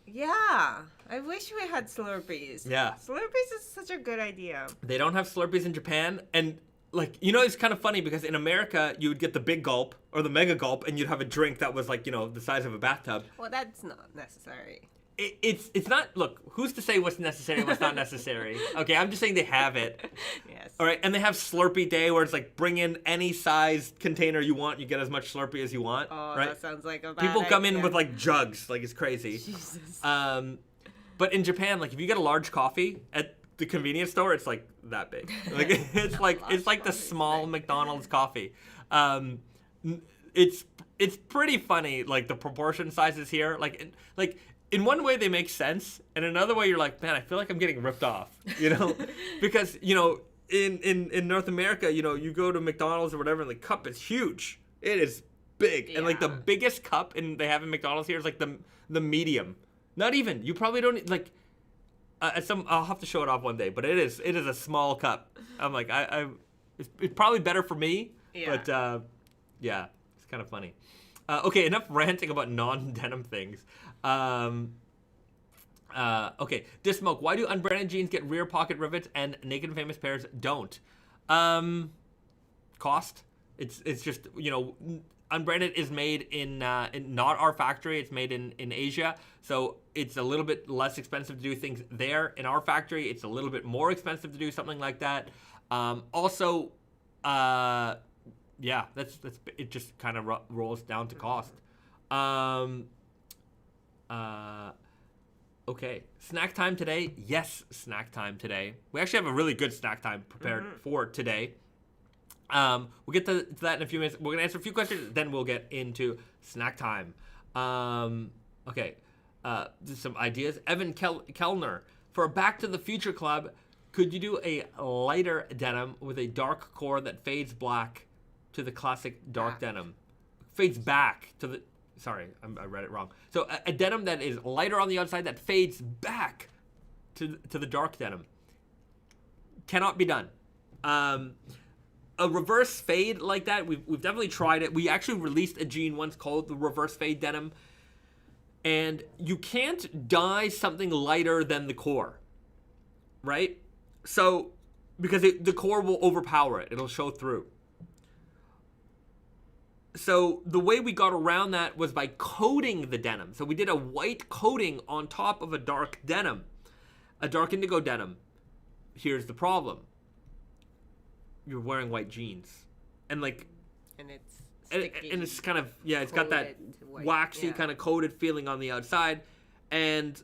Yeah, I wish we had Slurpees. Yeah. Slurpees is such a good idea. They don't have Slurpees in Japan. And it's kind of funny because in America, you would get the big gulp or the mega gulp and you'd have a drink that was like, the size of a bathtub. Well, that's not necessary. It's not, look, who's to say what's necessary and what's not necessary? Okay, I'm just saying they have it. Yes. All right, and they have Slurpee Day where it's like bring in any size container you want, you get as much Slurpee as you want. Oh, right? That sounds like a bad People come idea. in with like jugs, like it's crazy. Jesus. But in Japan, like if you get a large coffee at the convenience store, it's like that big. Like it's like the small McDonald's coffee. It's pretty funny, like the proportion sizes here. Like in one way they make sense, and another way you're like, man, I feel like I'm getting ripped off, because in North America, you go to McDonald's or whatever, and the cup is huge. It is big, and like the biggest cup they have in McDonald's here is like the medium. Not even. You probably don't like. I'll have to show it off one day, but it is a small cup. I'm like it's probably better for me, but yeah, it's kind of funny. Okay, enough ranting about non-denim things. Okay, Dismoke, why do unbranded jeans get rear pocket rivets and Naked Famous pairs don't? Cost. It's just, Unbranded is made in not our factory. It's made in Asia, so it's a little bit less expensive to do things there. In our factory, it's a little bit more expensive to do something like that. Also, yeah, that's it. Just kind of rolls down to cost. Okay, snack time today. Yes, snack time today. We actually have a really good snack time prepared for today. We'll get to that in a few minutes. We're gonna answer a few questions, then we'll get into snack time. Okay, just some ideas. Evan Kellner, for a Back to the Future Club, could you do a lighter denim with a dark core that fades black to the classic dark denim? Fades back to the... Sorry, I read it wrong. So a denim that is lighter on the outside that fades back to the dark denim. Cannot be done. A reverse fade like that, we've definitely tried it. We actually released a jean once called the reverse fade denim. And you can't dye something lighter than the core, right? So, because the core will overpower it. It'll show through. So the way we got around that was by coating the denim. So we did a white coating on top of a dark denim, a dark indigo denim. Here's the problem. You're wearing white jeans. And it's sticky. And it's kind of, it's got that waxy kind of coated feeling on the outside. And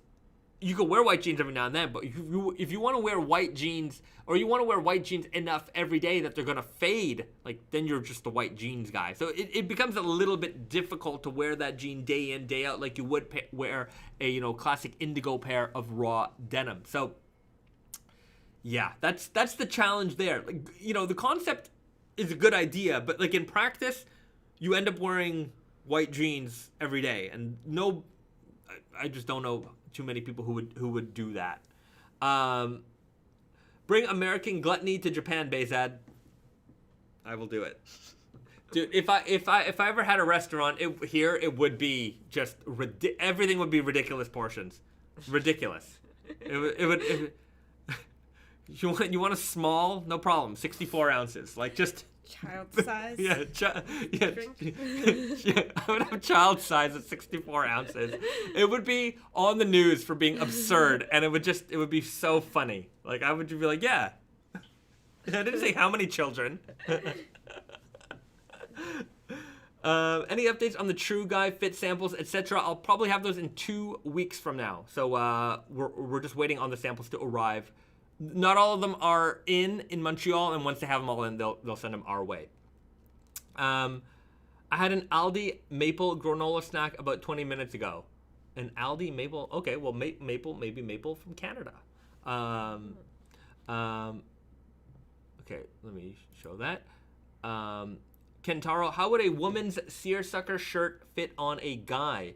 you can wear white jeans every now and then, but if you want to wear white jeans, or you want to wear white jeans enough every day that they're going to fade, then you're just a white jeans guy. So it becomes a little bit difficult to wear that jean day in, day out, like you would wear a, classic indigo pair of raw denim. So, yeah, that's the challenge there. The concept is a good idea, but in practice, you end up wearing white jeans every day, and I just don't know too many people who would do that. Bring American gluttony to Japan, Bezad. I will do it, dude. If I ever had a restaurant here, it would be just everything would be ridiculous portions, ridiculous. It would. You want a small? No problem. 64 ounces, just. Child size? Yeah, I would have child size at 64 ounces. It would be on the news for being absurd, and it would be so funny. I would just be like, yeah. I didn't say how many children. Any updates on the True Guy fit samples, etc.? I'll probably have those in 2 weeks from now. So we're just waiting on the samples to arrive. Not all of them are in Montreal, and once they have them all in, they'll send them our way. I had an Aldi maple granola snack about 20 minutes ago. An Aldi maple? Okay, well, maple, maybe maple from Canada. Okay, let me show that. Kentaro, how would a woman's seersucker shirt fit on a guy?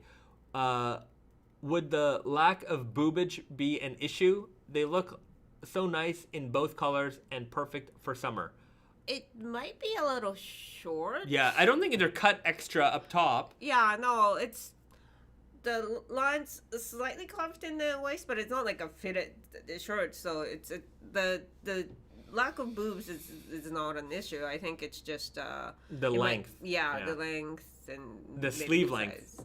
Would the lack of boobage be an issue? They look so nice in both colors and perfect for summer. It might be a little short. Yeah, I don't think they're cut extra up top. Yeah, no, it's the line's slightly carved in the waist, but it's not like a fitted shirt. So it's the lack of boobs is not an issue. I think it's just the length. The length and the sleeve length.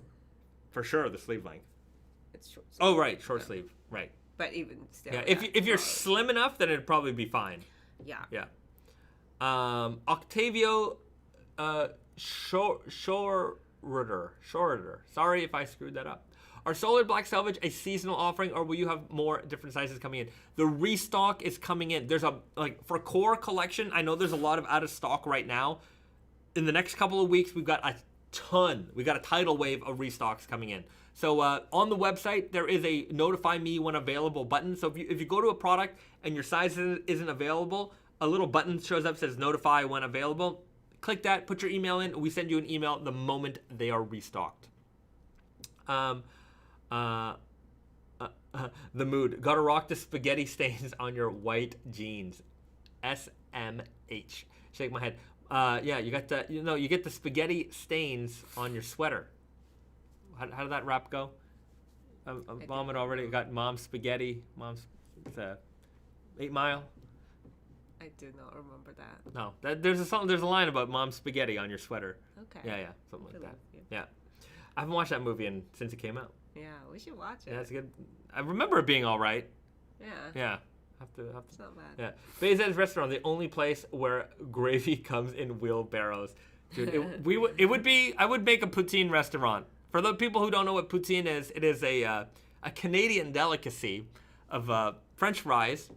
For sure, the sleeve length. It's short sleeve. Oh, right, short sleeve, right. But even still, if you're slim enough, then it'd probably be fine. Yeah. Octavio Schoroder. Sorry if I screwed that up. Are Solar Black Selvedge a seasonal offering, or will you have more different sizes coming in? The restock is coming in. There's for core collection, I know there's a lot of out of stock right now. In the next couple of weeks, we've got a tidal wave of restocks coming in. So on the website, there is a notify me when available button. So if you go to a product and your size isn't available, a little button shows up, says notify when available. Click that, put your email in. We send you an email the moment they are restocked. The mood. Gotta rock the spaghetti stains on your white jeans. SMH. Shake my head. Yeah, you got the, you get the spaghetti stains on your sweater. How did that rap go? Mom had already got mom's spaghetti. It's a 8 Mile. I do not remember that. No, there's a line about mom's spaghetti on your sweater. Okay. Yeah, something like that. Yeah, I haven't watched that movie since it came out. Yeah, we should watch it. Yeah, it's good. I remember it being all right. Yeah. Yeah. Have to. It's not bad. Yeah. Bezed's Restaurant, the only place where gravy comes in wheelbarrows. Dude, I would make a poutine restaurant. For the people who don't know what poutine is, it is a Canadian delicacy of French fries,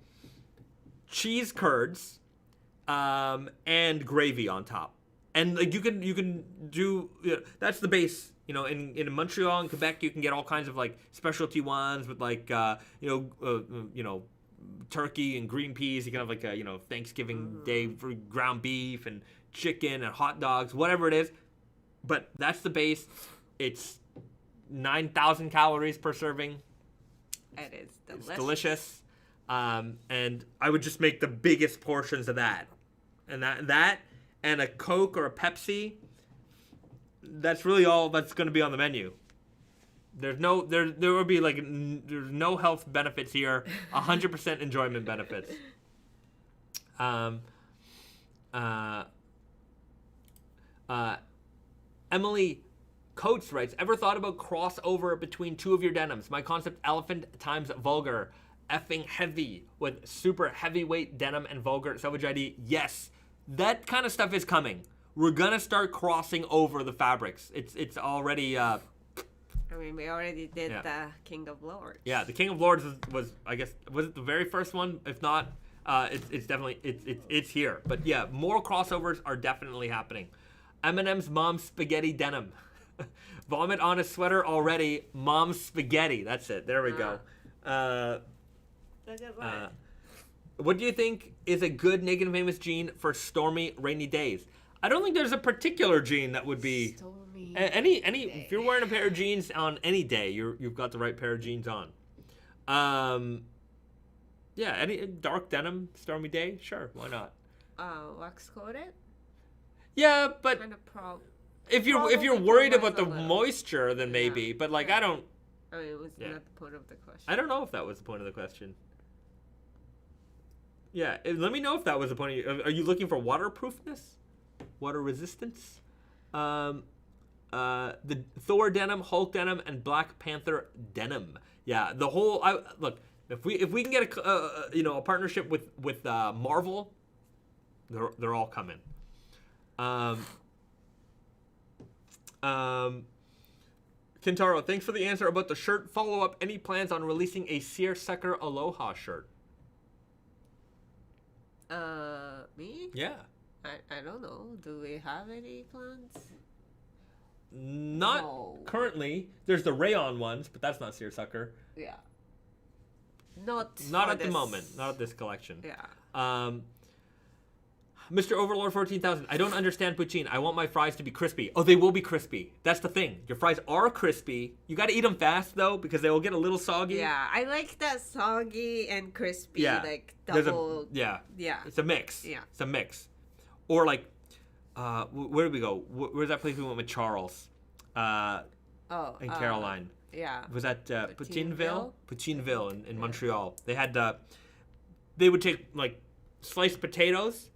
cheese curds, and gravy on top. And like you can do, that's the base. In Montreal and Quebec, you can get all kinds of like specialty ones with like turkey and green peas. You can have like a Thanksgiving Day for ground beef and chicken and hot dogs, whatever it is. But that's the base. It's 9,000 calories per serving. It is delicious. It's delicious. And I would just make the biggest portions of that. And that and a Coke or a Pepsi. That's really all that's going to be on the menu. There will be there's no health benefits here. 100% enjoyment benefits. Emily Coates writes, ever thought about crossover between two of your denims? My concept, elephant times vulgar. Effing heavy with super heavyweight denim and vulgar Selvedge ID. Yes, that kind of stuff is coming. We're gonna start crossing over the fabrics. It's already. I mean, we already did the King of Lords. Yeah, the King of Lords was it the very first one? If not, it's definitely it's here. But yeah, more crossovers are definitely happening. Eminem's mom's spaghetti denim. Vomit on a sweater already. Mom's spaghetti. That's it. There we go. What do you think is a good Naked Famous jean for stormy, rainy days? I don't think there's a particular jean that would be stormy. Any if you're wearing a pair of jeans on any day, you've got the right pair of jeans on. Yeah, any dark denim, stormy day, sure, why not? Wax coated? Yeah, but kind of if you're worried about the moisture, then maybe. But like I don't. I mean, it was not the point of the question. I don't know if that was the point of the question. Yeah, let me know if that was the point. Are you looking for waterproofness? Water resistance? The Thor denim, Hulk denim, and Black Panther denim. Yeah, the whole. Look, if we can get a partnership with Marvel, they're all coming. Kintaro, thanks for the answer about the shirt. Follow up. Any plans on releasing a Seersucker Aloha shirt? Me? Yeah. I don't know. Do we have any plans? Not currently. There's the rayon ones, but that's not Seersucker. Yeah. Not at the moment. Not at this collection. Yeah. Mr. Overlord 14,000. I don't understand poutine. I want my fries to be crispy. Oh, they will be crispy. That's the thing. Your fries are crispy. You got to eat them fast though, because they will get a little soggy. Yeah, I like that soggy and crispy. Yeah. Like double. Yeah. It's a mix. Yeah. It's a mix. Or like, where did we go? Where's that place we went with Charles? In Caroline. Yeah. Was that Poutineville? Poutineville in Montreal. They had they would take like sliced potatoes,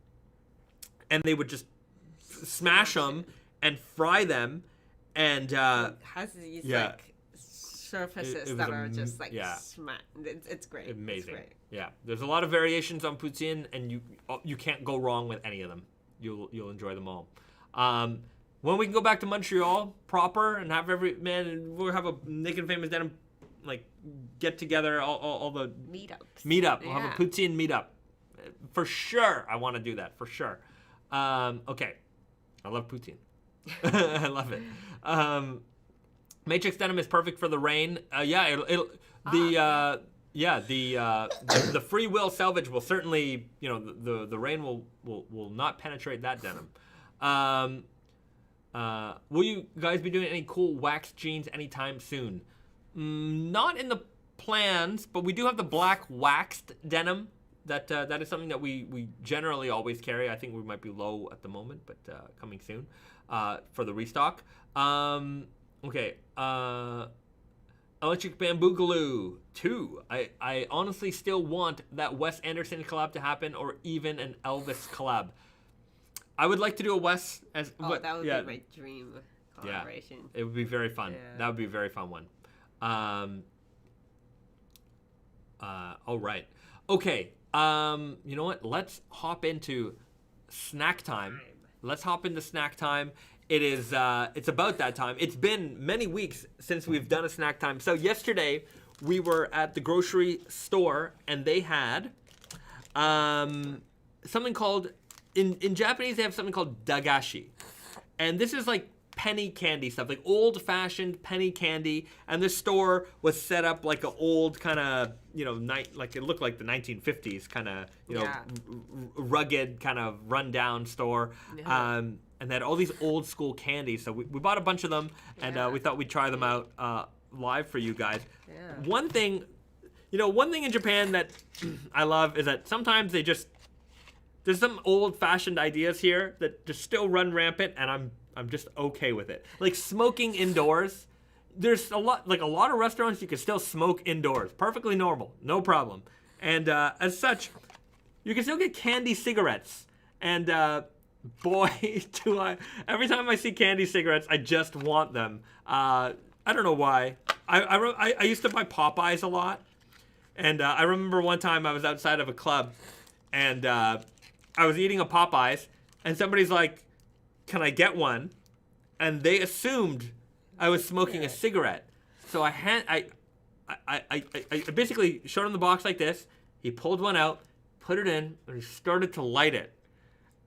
and they would just smash them and fry them, and has these like surfaces that are just like smack. It's great. Amazing. It's great. Yeah, there's a lot of variations on poutine, and you can't go wrong with any of them. You'll enjoy them all. when we can go back to Montreal proper and have we'll have a Naked Famous Denim like get together, all the meetups. We'll have a poutine meetup for sure. I want to do that for sure. Okay, I love poutine. I love it. Matrix denim is perfect for the rain. The free will selvage will certainly, the rain will not penetrate that denim. Will you guys be doing any cool wax jeans anytime soon? Not in the plans, but we do have the black waxed denim. That is something that we generally always carry. I think we might be low at the moment, but coming soon for the restock. Okay. Electric Bamboo Glue 2. I honestly still want that Wes Anderson collab to happen, or even an Elvis collab. I would like to do a Wes as. That would be my dream collaboration. Yeah, it would be very fun. Yeah. That would be a very fun one. All right. Okay. You know what? Let's hop into snack time. Let's hop into snack time. It is. It's about that time. It's been many weeks since we've done a snack time. So yesterday we were at the grocery store and they had something called in Japanese they have something called dagashi, and this is like penny candy stuff, like old-fashioned penny candy. And this store was set up like an old kind of, like it looked like the 1950s kind of, rugged kind of rundown store. Yeah. And they had all these old school candies. So we bought a bunch of them, and we thought we'd try them out live for you guys. Yeah. One thing in Japan that I love is that sometimes there's some old-fashioned ideas here that just still run rampant, and I'm just okay with it. Like smoking indoors. There's a lot of restaurants you can still smoke indoors. Perfectly normal, no problem. And as such, you can still get candy cigarettes. And boy, do I! Every time I see candy cigarettes, I just want them. I don't know why. I used to buy Popeyes a lot, and I remember one time I was outside of a club, and I was eating a Popeyes, and somebody's like, "Can I get one?" And they assumed I was smoking a cigarette. So I basically showed him the box like this. He pulled one out, put it in, and he started to light it.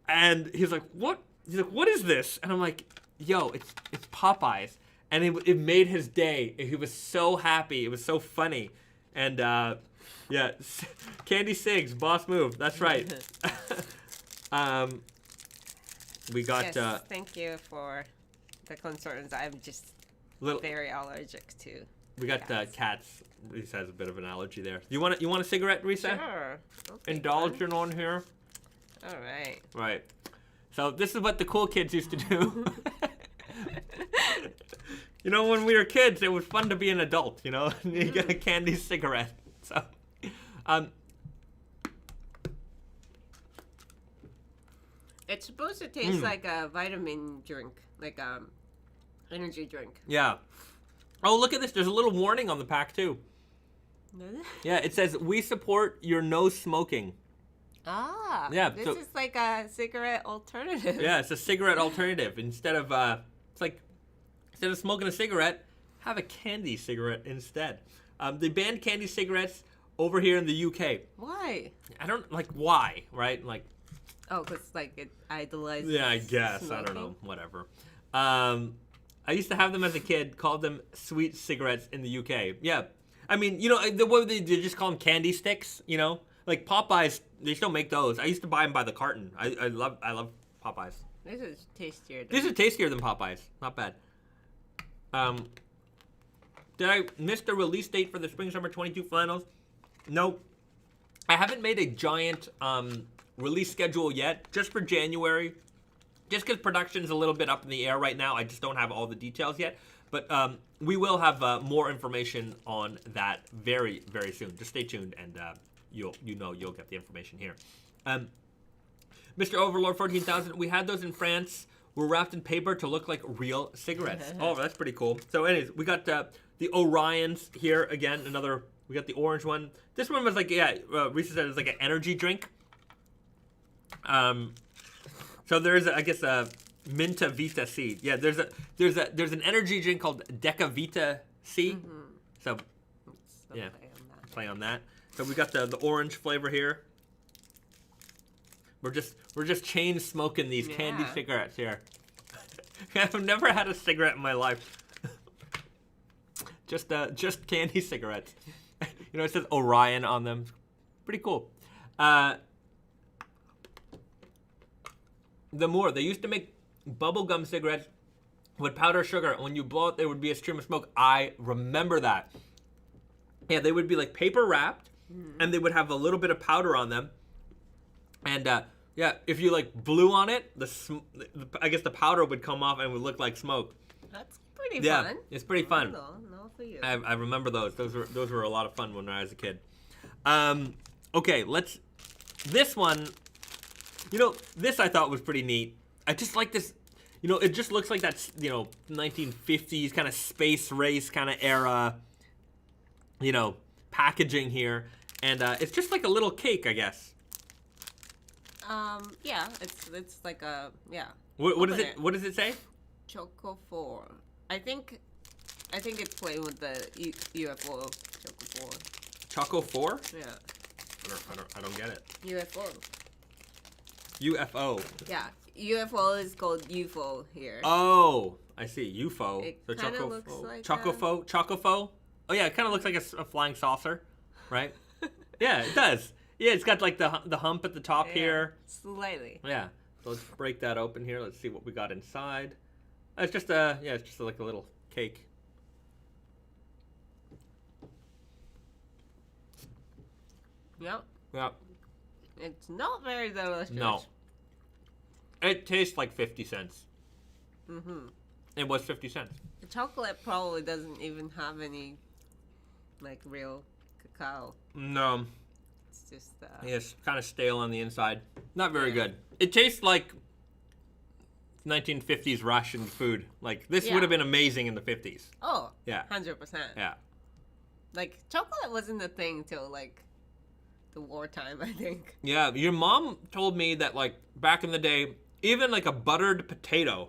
And he's like, "What?" He's like, "What is this?" And I'm like, "Yo, it's Popeyes." And it made his day. He was so happy. It was so funny. And candy cigs, boss move. That's right. We got. Yes, thank you for the concerns. I'm just very allergic to. We got cats. Risa has a bit of an allergy there. You want a cigarette, Risa? Sure. Indulging on here. All right. Right. So this is what the cool kids used to do. When we were kids, it was fun to be an adult. You get a candy cigarette. So, it's supposed to taste like a vitamin drink, like energy drink. Yeah. Oh, look at this. There's a little warning on the pack, too. Yeah, it says, "We support your no smoking." Ah. Yeah. This is like a cigarette alternative. Yeah, it's a cigarette alternative. Instead of smoking a cigarette, have a candy cigarette instead. They banned candy cigarettes over here in the UK. Why? I don't, why, right? Oh, because, it idolizes Yeah, I guess. smoking. I don't know. Whatever. I used to have them as a kid, called them sweet cigarettes in the UK. Yeah. I mean, they just call them candy sticks, Like Popeyes, they still make those. I used to buy them by the carton. I love Popeyes. This is tastier. These are tastier than Popeyes. Not bad. Did I miss the release date for the Spring/Summer 22 flannels? Nope. I haven't made a giant release schedule yet, just for January. Just because production's a little bit up in the air right now, I just don't have all the details yet. But we will have more information on that very, very soon. Just stay tuned, and you'll get the information here. Mr. Overlord 14,000, we had those in France. Were wrapped in paper to look like real cigarettes. Oh, that's pretty cool. So, anyways, we got the Orions here again. We got the orange one. This one was Risa said it was like an energy drink. So there is, I guess, Minta Vita C. Yeah, there's an energy drink called Deca Vita C. Mm-hmm. So yeah, play on that. So we got the orange flavor here. We're just chain smoking these candy cigarettes here. I've never had a cigarette in my life. just candy cigarettes. You know, it says Orion on them. Pretty cool. They used to make bubblegum cigarettes with powdered sugar. When you blow it, there would be a stream of smoke. I remember that. Yeah, they would be like paper wrapped, and they would have a little bit of powder on them. And yeah, if you like blew on it, I guess the powder would come off and it would look like smoke. That's pretty fun. Yeah, it's pretty fun. No for you. I remember those. Those were a lot of fun when I was a kid. Okay, this one, you know, this I thought was pretty neat. I just like this, you know, it just looks like that's, you know, 1950s kind of space race kind of era, you know, packaging here. And it's just like a little cake, I guess. Yeah, it's like a, yeah. What does it say? Choco 4. I think it's playing with the UFO Choco 4. Choco 4? Yeah. I don't get it. UFO. UFO. Yeah, UFO is called UFO here. Oh, I see. UFO. It kind of looks like Chocofo. Oh yeah, it kind of looks like a flying saucer, right? Yeah, it does. Yeah, it's got like the hump at the top here. Slightly. Yeah. So let's break that open here. Let's see what we got inside. It's just like a little cake. Yep. Yep. It's not very delicious. No. It tastes like 50 cents. Mm-hmm. It was 50 cents. The chocolate probably doesn't even have any, like, real cacao. No. It's just... Yeah, it's kind of stale on the inside. Not very good. It tastes like 1950s ration food. Like, this would have been amazing in the 50s. Oh. Yeah. 100%. Yeah. Like, chocolate wasn't a thing till, like, the wartime, I think. Yeah, your mom told me that, like, back in the day, even, like, a buttered potato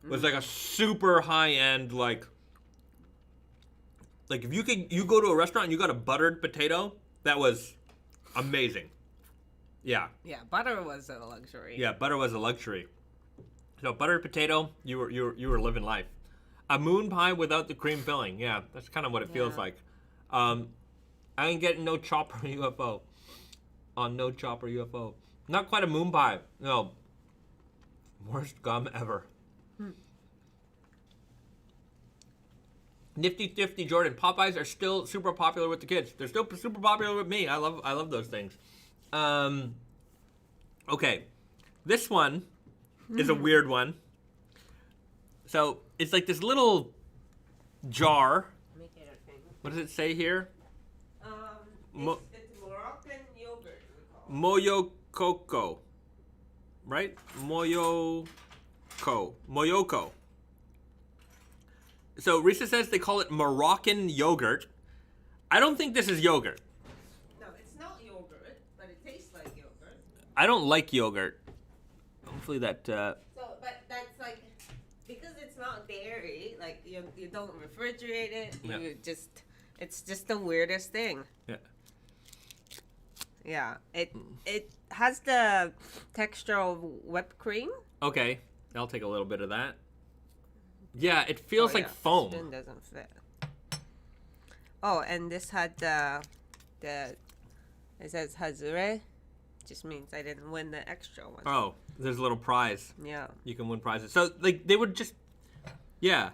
was, like, a super high-end, like, if you go to a restaurant and you got a buttered potato, that was amazing. Yeah. Yeah, butter was a luxury. Yeah, butter was a luxury. So, buttered potato, you were living life. A moon pie without the cream filling. Yeah, that's kind of what it feels like. I ain't getting no chopper UFO. On no chopper UFO. Not quite a moon pie. No. Worst gum ever. Nifty Thrifty Jordan. Popeyes are still super popular with the kids. They're still super popular with me. I love those things. Okay. This one is a weird one. So it's like this little jar. What does it say here? It's Moroccan yogurt. Moyo Coco. Right? Moyoko. So Risa says they call it Moroccan yogurt. I don't think this is yogurt. No, it's not yogurt, but it tastes like yogurt. I don't like yogurt. Hopefully that... But that's like, because it's not dairy, like you don't refrigerate it, it's just the weirdest thing. Yeah. Yeah, it has the texture of whipped cream. Okay, I'll take a little bit of that. Yeah, it feels like foam. The spoon doesn't fit. Oh, and this had it says Hazure, just means I didn't win the extra one. Oh, there's a little prize. Yeah. You can win prizes. So like they would just, yeah.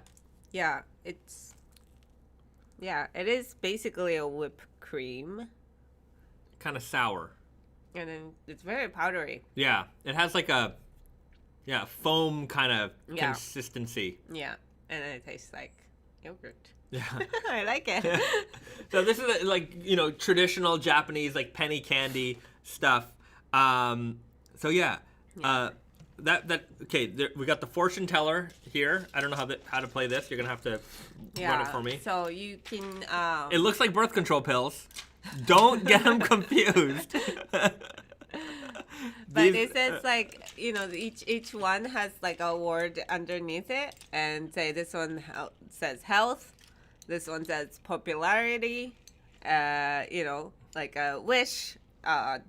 Yeah, it is basically a whipped cream. Kind of sour. And then it's very powdery. Yeah, it has like a foam kind of consistency. Yeah, and then it tastes like yogurt. Yeah. I like it. So this is like, traditional Japanese like penny candy stuff. So yeah. Okay, we got the fortune teller here. I don't know how to play this. You're going to have to run it for me. So you can It looks like birth control pills. Don't get them confused. But it says like, you know, each one has like a word underneath it, and say this one says health, this one says popularity, you know, like a wish,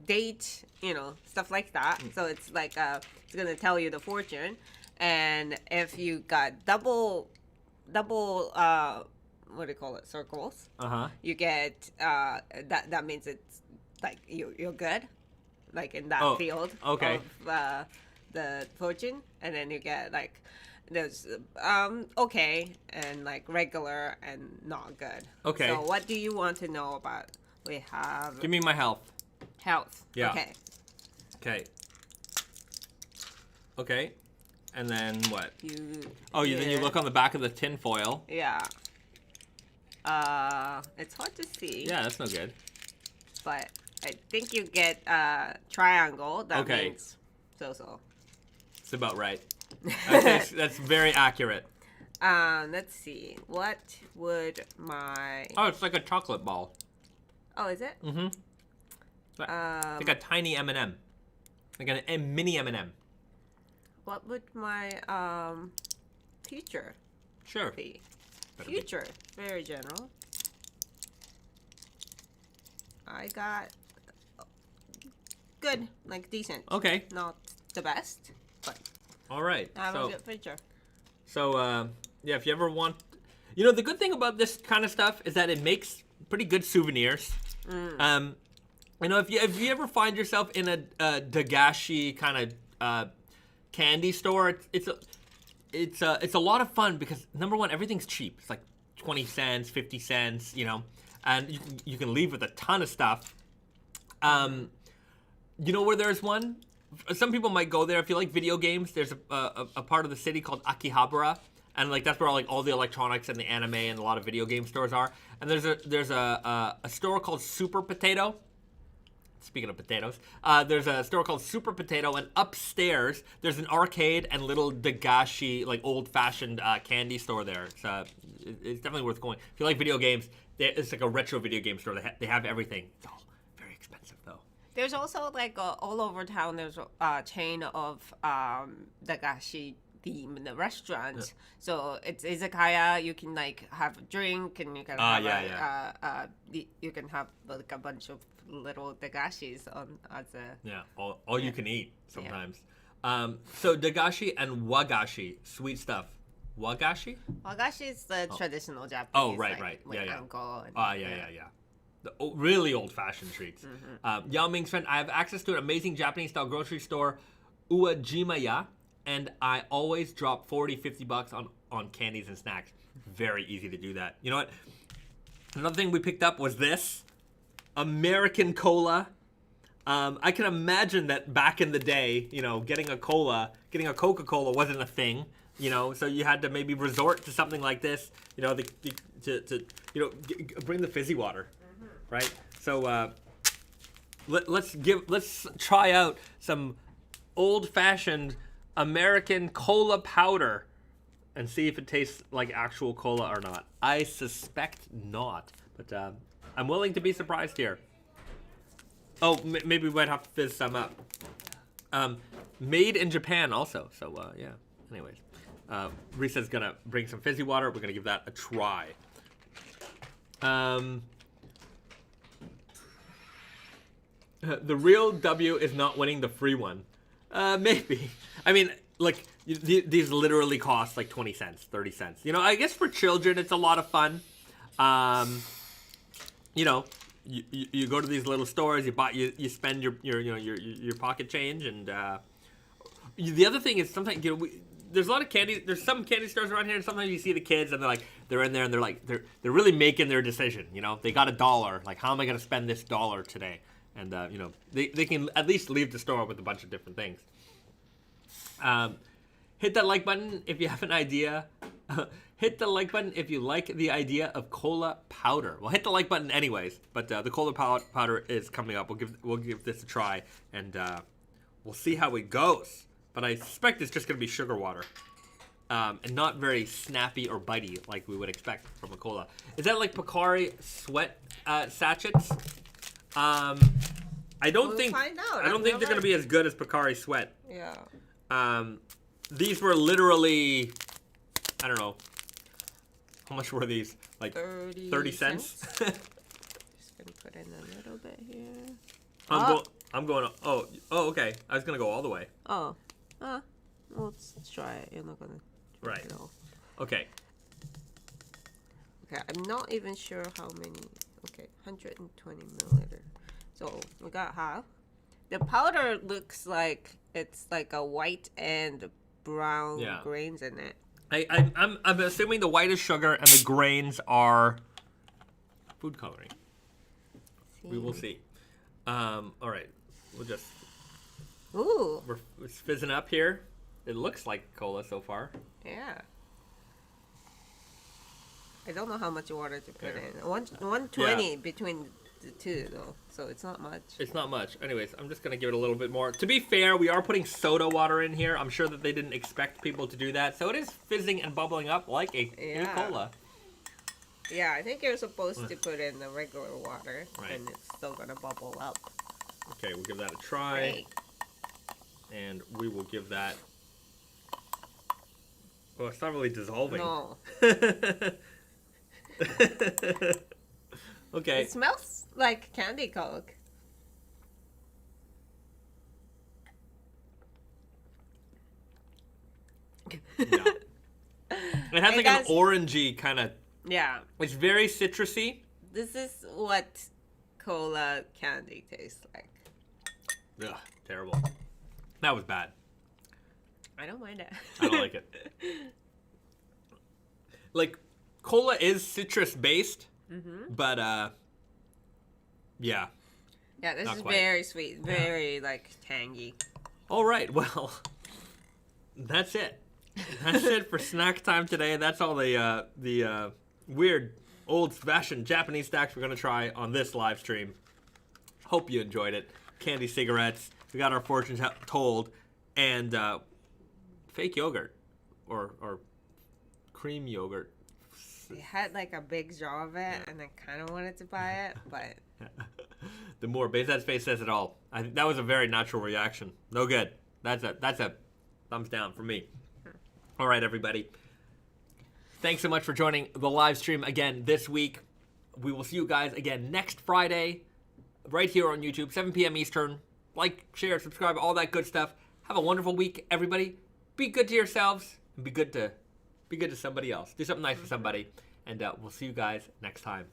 date, you know, stuff like that. So it's like it's gonna tell you the fortune, and if you got double what do you call it, circles, you get that means it's like you're good, like in that field of the fortune. And then you get like there's okay and like regular and not good. Okay, so what do you want to know about? We have, give me my health. Yeah. Okay, and then what? Then you look on the back of the tin foil. Yeah. It's hard to see. Yeah, that's no good. But I think you get triangle. That means so. It's about right. That's very accurate. Let's see. What would my... Oh, it's like a chocolate ball. Oh, is it? Mm-hmm. Like a tiny M&M. Like a mini M&M. What would my future be? Future. Very general. I got good. Like decent. Okay. Not the best, but... All right. I have a good future. So, yeah, if you ever want... You know, the good thing about this kind of stuff is that it makes pretty good souvenirs. You know, if you ever find yourself in a dagashi kind of candy store, it's a lot of fun because, number one, everything's cheap. It's like 20 cents, 50 cents, you know, and you can leave with a ton of stuff. You know where there's one? Some people might go there. If you like video games, there's a part of the city called Akihabara, and like that's where all the electronics and the anime and a lot of video game stores are. And there's a store called Super Potato. Speaking of potatoes, there's a store called Super Potato, and upstairs there's an arcade and little dagashi, like old-fashioned candy store there. It's definitely worth going. If you like video games, it's like a retro video game store. They have everything. It's all very expensive though. There's also like all over town. There's a chain of dagashi themed restaurants. Yeah. So it's izakaya. You can like have a drink, and you can have you can have like a bunch of little dagashis on as a all you can eat sometimes. So dagashi and wagashi, sweet stuff. Wagashi is the traditional Japanese. Oh, right. Like uncle and, the really old-fashioned treats. Yao Ming's friend, I have access to an amazing Japanese-style grocery store, Uwajimaya, and I always drop $40-50 on candies and snacks. Very easy to do that. You know what? Another thing we picked up was this. American Cola. I can imagine that back in the day, you know, getting a Coca-Cola wasn't a thing, you know, so you had to maybe resort to something like this, you know, to bring the fizzy water, right? So let's try out some old-fashioned American cola powder and see if it tastes like actual cola or not. I suspect not, but I'm willing to be surprised here. Oh, maybe we might have to fizz some up. Made in Japan also, so yeah. Anyways, Risa's gonna bring some fizzy water. We're gonna give that a try. The real W is not winning the free one. Maybe. I mean, like, these literally cost like 20 cents, 30 cents. You know, I guess for children, it's a lot of fun. You know, you go to these little stores, you spend your pocket change, and the other thing is sometimes, you know, there's a lot of candy. There's some candy stores around here, and sometimes you see the kids, and they're in there, and they're really making their decision. You know, they got $1. Like, how am I going to spend this $1 today? And you know, they can at least leave the store with a bunch of different things. Hit that like button if you have an idea. Hit the like button if you like the idea of cola powder. Well, hit the like button anyways, but the cola powder is coming up. We'll give this a try, and we'll see how it goes. But I suspect it's just going to be sugar water, and not very snappy or bitey like we would expect from a cola. Is that like Pocari Sweat sachets? I don't think they're gonna be as good as Pocari Sweat. Yeah. These were literally, I don't know, how much were these? Like 30 cents. Just gonna put in a little bit here. I'm going. Oh, okay. I was gonna go all the way. Oh, let's try it. You're not gonna. Right. Okay. Okay, I'm not even sure how many. Okay, 120 milliliter. So we got half. The powder looks like it's like a white and brown grains in it. I'm assuming the white is sugar and the grains are food coloring. We will see. All right, we'll just. Ooh. It's fizzing up here. It looks like cola so far. Yeah. I don't know how much water to put in. 120 between the two, though, so it's not much. It's not much. Anyways, I'm just going to give it a little bit more. To be fair, we are putting soda water in here. I'm sure that they didn't expect people to do that. So it is fizzing and bubbling up like a cola. Yeah, I think you're supposed to put in the regular water, and it's still going to bubble up. Okay, we'll give that a try. Great. And we will give that... Oh, it's not really dissolving. No. Okay. It smells like candy Coke. Yeah. It has like an orangey kind of... Yeah. It's very citrusy. This is what cola candy tastes like. Ugh, terrible. That was bad. I don't mind it. I don't like it. Like, cola is citrus-based, but, yeah. Yeah, this is very sweet. Very, like, tangy. All right, well, that's it. That's it for snack time today. That's all the weird, old-fashioned Japanese snacks we're going to try on this live stream. Hope you enjoyed it. Candy cigarettes. We got our fortunes told. And fake yogurt. Or cream yogurt. They had like a big jar of it, and I kind of wanted to buy it, but... The more that face says it all. That was a very natural reaction. No good. That's a thumbs down for me. All right, everybody. Thanks so much for joining the live stream again this week. We will see you guys again next Friday, right here on YouTube, 7 p.m. Eastern. Like, share, subscribe, all that good stuff. Have a wonderful week, everybody. Be good to yourselves and be good to somebody else. Do something nice for somebody. And we'll see you guys next time.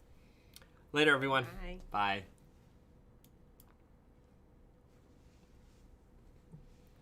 Later, everyone. Bye. Bye.